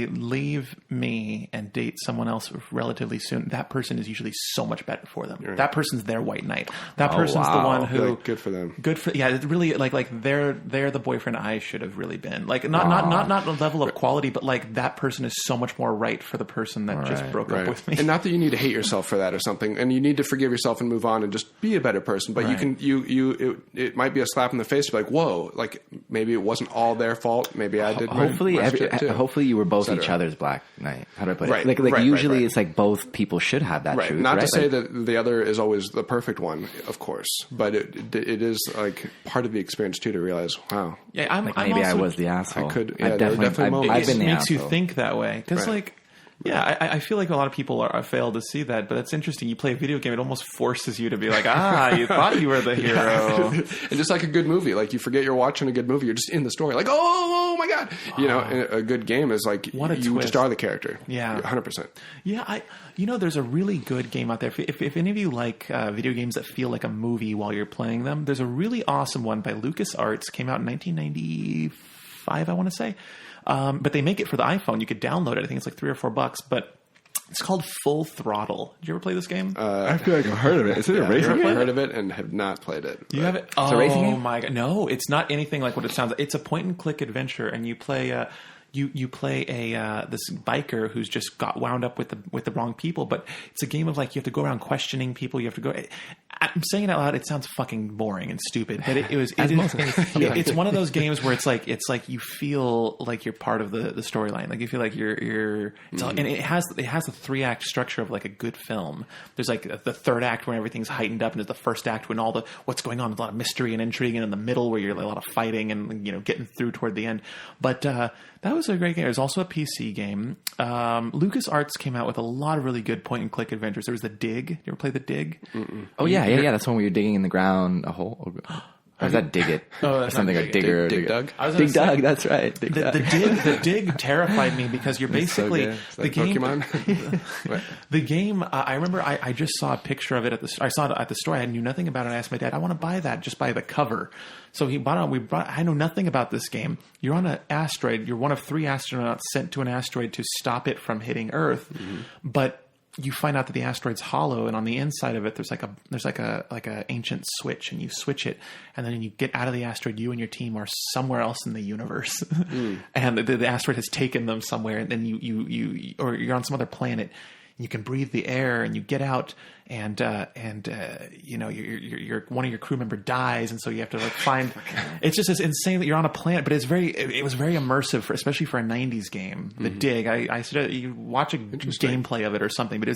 leave me and date someone else relatively soon, that person is usually so much better for them. Right. That person's their White Knight. That person's the one who good for them. It's really like they're the boyfriend I should have really been. Like not a level of quality, but like that person is so much more right for the person that just broke up with me. And not that you need to hate yourself for that or something, and you need to forgive yourself and move on and just be a better person. But it might be a slap in the face, like whoa, like maybe it wasn't all their fault. Maybe I did. Hopefully you were both each other's Black Knight. How do I put it? Like usually it's like both people should have that truth. Not to say that the other is always the perfect one, of course, but it is like part of the experience too to realize, wow, maybe I was the asshole. I've been the asshole. It makes you asshole. think that way because I feel like a lot of people fail to see that, but it's interesting. You play a video game, it almost forces you to be like, you thought you were the hero. And just like a good movie, like you forget you're watching a good movie, you're just in the story, like, oh my God. A good game is like, you just are the character. Yeah. 100%. Yeah, there's a really good game out there. If any of you like video games that feel like a movie while you're playing them, there's a really awesome one by LucasArts, came out in 1995, I want to say. But they make it for the iPhone. You could download it. I think it's like $3 or $4, but it's called Full Throttle. Did you ever play this game? I feel like I've heard of it. Is it a racing game? I've heard of it and have not played it. You have it? It's a racing game? Oh my God. No, it's not anything like what it sounds like. It's a point and click adventure, and you play you play this biker who's just got wound up with the wrong people, but it's a game of like you have to go around questioning people. You have to go. I'm saying it out loud. It sounds fucking boring and stupid, but it's one of those games where it's like you feel like you're part of the storyline. Like you feel like you're and it has a 3-act structure of like a good film. There's like the third act when everything's heightened up, and there's the first act when what's going on, there's a lot of mystery and intrigue, and in the middle where you're like a lot of fighting and getting through toward the end. But that was a great game. It was also a PC game. LucasArts came out with a lot of really good point-and-click adventures. There was The Dig. You ever play The Dig? Oh, yeah. That's one where you're digging in the ground a hole. Or is that Dig It? Oh, that's something like Digger. Dig Dug? Dig Dug, that's right. Dig Dug. The Dig terrified me because you're basically... the game. Pokemon? The game, I remember I just saw a picture of it I saw it at the store. I knew nothing about it. I asked my dad, I want to buy that, just buy the cover. So he bought it. I know nothing about this game. You're on an asteroid. You're one of 3 astronauts sent to an asteroid to stop it from hitting Earth. But you find out that the asteroid's hollow, and on the inside of it, there's like a ancient switch, and you switch it, and then you get out of the asteroid. You and your team are somewhere else in the universe, and the asteroid has taken them somewhere, and then you're on some other planet. You can breathe the air, and you get out, and your one of your crew member dies, and so you have to like find. It's just insane that you're on a planet, but it was very immersive, especially for a '90s game. The Dig, I suggest you watch a gameplay of it or something, but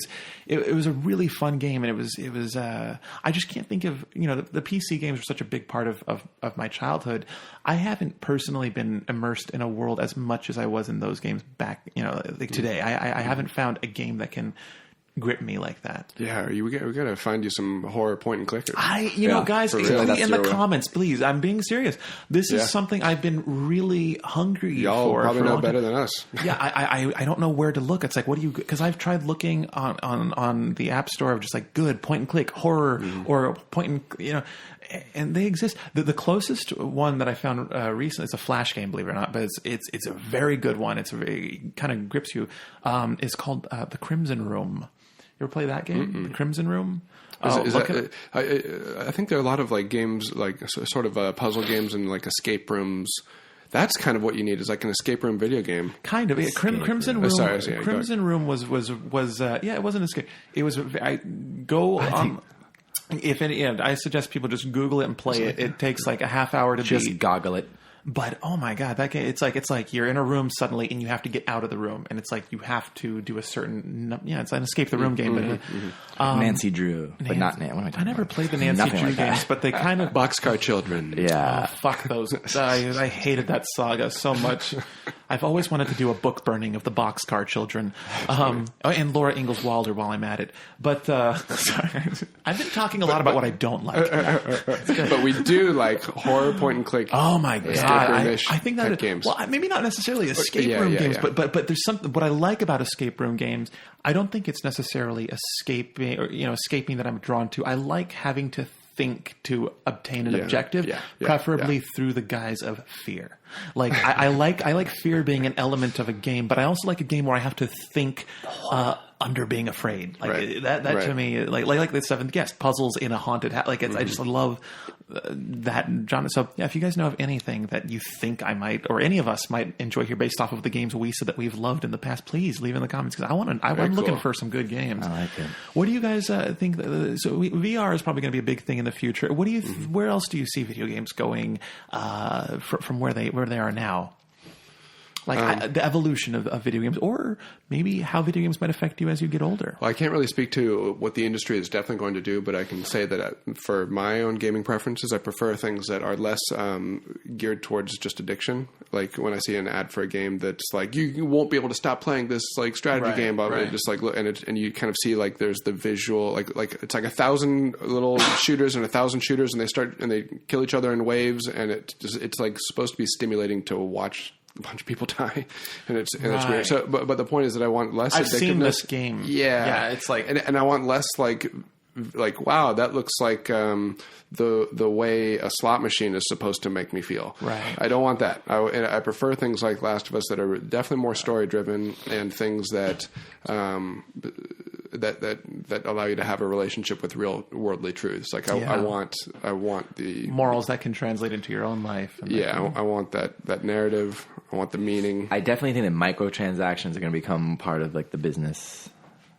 it was a really fun game, and it was. I just can't think of the PC games were such a big part of my childhood. I haven't personally been immersed in a world as much as I was in those games back, like today. I haven't found a game that can grip me like that. Yeah, we got to find you some horror point and clickers. Guys, in the comments, please. I'm being serious. This is something I've been really hungry Y'all for. Probably know better than us. Yeah, I don't know where to look. It's like, what do you? Because I've tried looking on the App Store of just like good point and click horror or point and and they exist. The closest one that I found recently, it's a Flash game, believe it or not, but it's a very good one. It's a very kind of grips you. It's called The Crimson Room. You ever play that game, The Crimson Room? I think there are a lot of like games, like sort of puzzle games and like escape rooms. That's kind of what you need, is like an escape room video game. Kind of. Crimson Room. Crimson Room was it wasn't an escape. It was. If any, I suggest people just Google it and play it. It takes like a half hour to just goggle it. But oh my god, that game! It's like you're in a room suddenly, and you have to get out of the room, and it's like you have to do a certain. It's an escape the room game. But Nancy Drew, but not Nan. What am I talking I never about? played the Nancy Drew like games, but they kind of Boxcar Children. Yeah, fuck those. I hated that saga so much. I've always wanted to do a book burning of the Boxcar Children, and Laura Ingalls Wilder while I'm at it. But sorry, I've been talking a lot about what I don't like. But we do like horror point and click. Oh my god! I think that games. Well, maybe not necessarily escape room games, but there's something. What I like about escape room games, I don't think it's necessarily escaping that I'm drawn to. I like having to think to obtain an objective, preferably through the guise of fear. Like I like fear being an element of a game, but I also like a game where I have to think under being afraid. Like that to me, like the Seventh Guest, puzzles in a haunted house. Like I just love that genre. So yeah, if you guys know of anything that you think I might or any of us might enjoy here based off of the games we said that we've loved in the past, please leave in the comments, because I'm looking for some good games. I like it. What do you guys think? VR is probably going to be a big thing in the future. What do you? Where else do you see video games going from where they are now? Like the evolution of video games, or maybe how video games might affect you as you get older. Well, I can't really speak to what the industry is definitely going to do, but I can say that for my own gaming preferences, I prefer things that are less geared towards just addiction. Like when I see an ad for a game that's like, you won't be able to stop playing this like strategy game, but just like and you kind of see like there's the visual, like it's like 1,000 little shooters and 1,000 shooters, and they kill each other in waves, and it's like supposed to be stimulating to watch a bunch of people die, and it's weird. So, but the point is that I want less. I've addictiveness. seen this game. Yeah, it's like, and I want less like wow, that looks like the way a slot machine is supposed to make me feel. Right. I don't want that. I prefer things like Last of Us that are definitely more story driven, and things that that allow you to have a relationship with real worldly truths. Like I want the morals that can translate into your own life. I want that narrative. I I want the meaning. I definitely think that microtransactions are going to become part of like the business.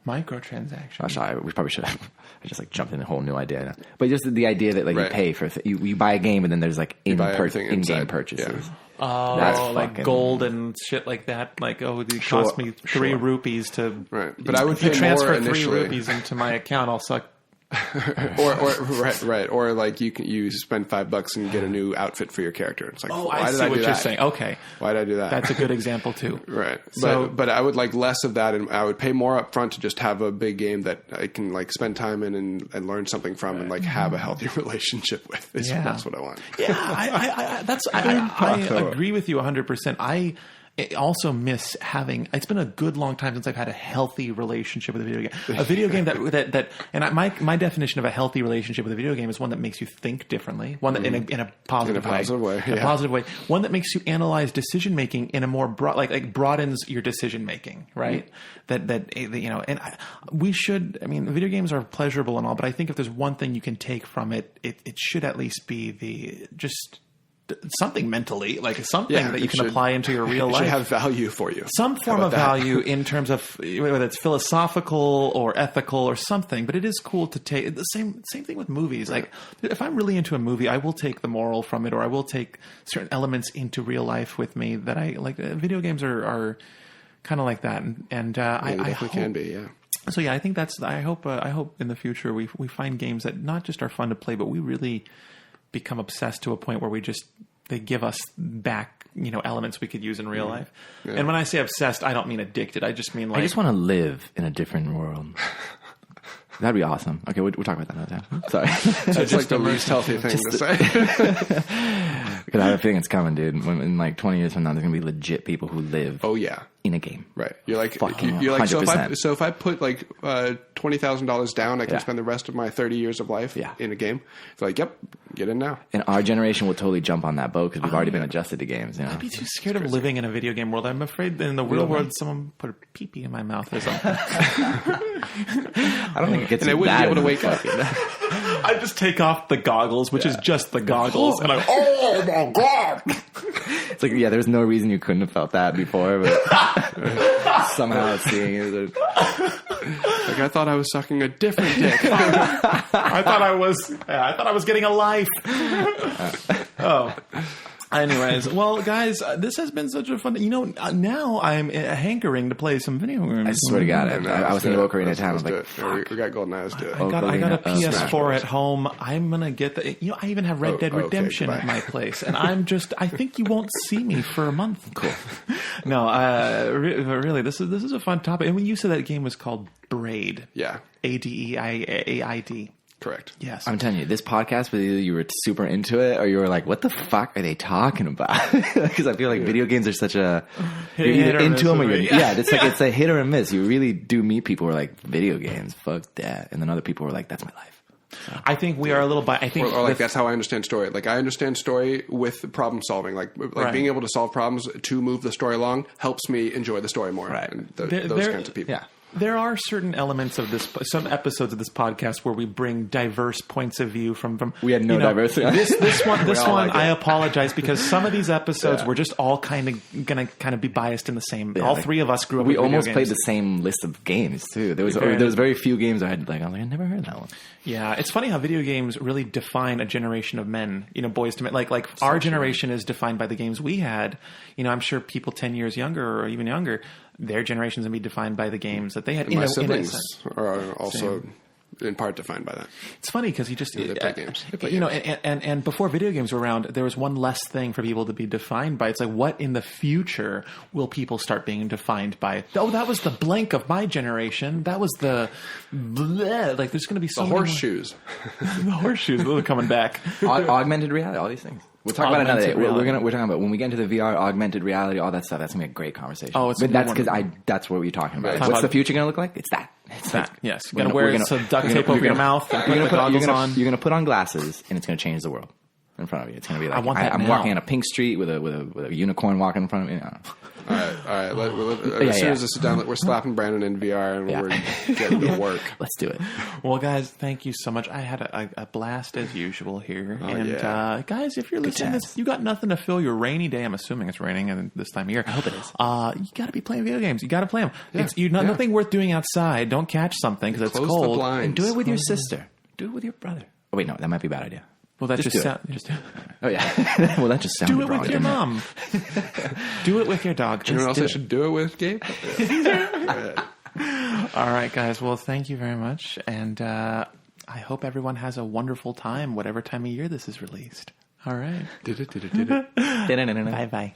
Microtransactions. Oh, sorry, we probably should have. I just like jumped in a whole new idea. But just the idea that like Right. you pay for you buy a game and then there's like buy everything in-game inside. purchases. Yeah. Oh, That's like fucking- gold and shit like that. Like, it cost me 3 rupees to. Right. But I would if you pay transfer more 3 initially. rupees into my account, I'll suck. or right. Or like you spend $5 and get a new outfit for your character. It's like, Oh, why I did see I do what that? you're saying. Okay, Why did I do that? that's a good example too. Right. So- but I would like less of that, and I would pay more up front to just have a big game that I can like spend time in and learn something from and like have a healthy relationship with. Yeah. That's what I want. Yeah, I agree with you 100%. I also miss having. It's been a good long time since I've had a healthy relationship with a video game. A video game that and my definition of a healthy relationship with a video game is one that makes you think differently, one that in a positive way, yeah. a positive way, one that makes you analyze decision making in a more broad, like broadens your decision making, right? We should. I mean, video games are pleasurable and all, but I think if there's one thing you can take from it, it should at least be something mentally, like something that you can apply into your real life. It should have value for you. Some form of value in terms of whether it's philosophical or ethical or something, but it is cool to take the same thing with movies. Right. Like if I'm really into a movie, I will take the moral from it, or I will take certain elements into real life with me that I like. Video games are kind of like that. And I definitely hope, can be. Yeah. So yeah, I think I hope in the future we find games that not just are fun to play, but we really become obsessed to a point where they give us back, elements we could use in real life. Yeah. And when I say obsessed, I don't mean addicted. I just mean like, I just want to live in a different world. That'd be awesome. Okay, we'll talk about that another time. Sorry. It's like the least healthy thing to say. Because I have a feeling it's coming, dude. In like 20 years from now, there's going to be legit people who live in a game. Right. You're like, Fucking so 100%. if I put like $20,000 down, I can spend the rest of my 30 years of life in a game. It's like, yep, get in now. And our generation will totally jump on that boat because we've already been adjusted to games. I'd be too scared of living in a video game world. I'm afraid that in the real world, someone put a pee-pee in my mouth or something. I don't think it gets and I wouldn't be able to wake up. I just take off the goggles, which is just the goggles, and oh my god! It's like, there's no reason you couldn't have felt that before, but somehow it's seeing it. Like I thought I was sucking a different dick. I thought I was getting a life. Oh. Anyways, well, guys, this has been such a fun. Now I'm hankering to play some video games. I swear to God, I was thinking Ocarina of Time. I was like, we got Goldeneye. Let's do it. I got a PS4 at home. I'm gonna get the. I even have Red Dead Redemption at my place, and I think you won't see me for a month. Cool. No, really, this is a fun topic. And when you said that game was called Braid, Adeaid. Correct. Yes. I'm telling you, this podcast, whether you were super into it or you were like, what the fuck are they talking about? Because I feel like video games are such a... You're either into them or you're... Yeah, it's a hit or a miss. You really do meet people who are like, video games, fuck that. And then other people who are like, that's my life. So. I think we are a little... Or like that's how I understand story. Like I understand story with problem solving. Like being able to solve problems to move the story along helps me enjoy the story more. Right. And those kinds of people. Yeah. There are certain elements of some episodes of this podcast where we bring diverse points of view from. We had no diversity. This one, I apologize because some of these episodes were just all kind of be biased in the same. Yeah, all three of us grew up. We with almost video played games. the same list of games too. There was very few games I had I never heard that one. Yeah, it's funny how video games really define a generation of men. Boys to men. Like our generation is defined by the games we had. I'm sure people 10 years younger or even younger. Their generations going to be defined by the games that they had. My siblings are also in part defined by that. It's funny because you just they play games. And before video games were around, there was one less thing for people to be defined by. It's like, what in the future will people start being defined by? Oh, that was the blank of my generation. That was the bleh. Like. There's going to be so the many horseshoes. The horseshoes. Those are coming back. Augmented reality, all these things. We'll talk about it another day. We're talking about when we get into the VR, augmented reality, all that stuff. That's gonna be a great conversation. Oh, it's but that's because that's what we're talking about. Right. What's the future gonna look like? It's that. It's that. Yes. You're gonna wear some duct tape over your mouth. And you're gonna put on glasses, and it's gonna change the world in front of you. It's gonna be like I'm walking on a pink street with a unicorn walking in front of me. All right. As soon as this is done, we're slapping Brandon in VR and we're getting to work. Let's do it. Well, guys, thank you so much. I had a blast as usual here. Guys, if you're listening to this, you got nothing to fill your rainy day. I'm assuming it's raining this time of year. I hope it is. You got to be playing video games. You got to play them. Yeah. Nothing worth doing outside. Don't catch something because it's cold. The blinds. And do it with your sister. Do it with your brother. Oh, wait, no, that might be a bad idea. Well, that just sounds... Oh, yeah. Well, that just sounded wrong. Do it with your mom. Do it with your dog. You know what else I should do it with, Gabe? All right, guys. Well, thank you very much. And I hope everyone has a wonderful time, whatever time of year this is released. All right. Did it. Bye-bye.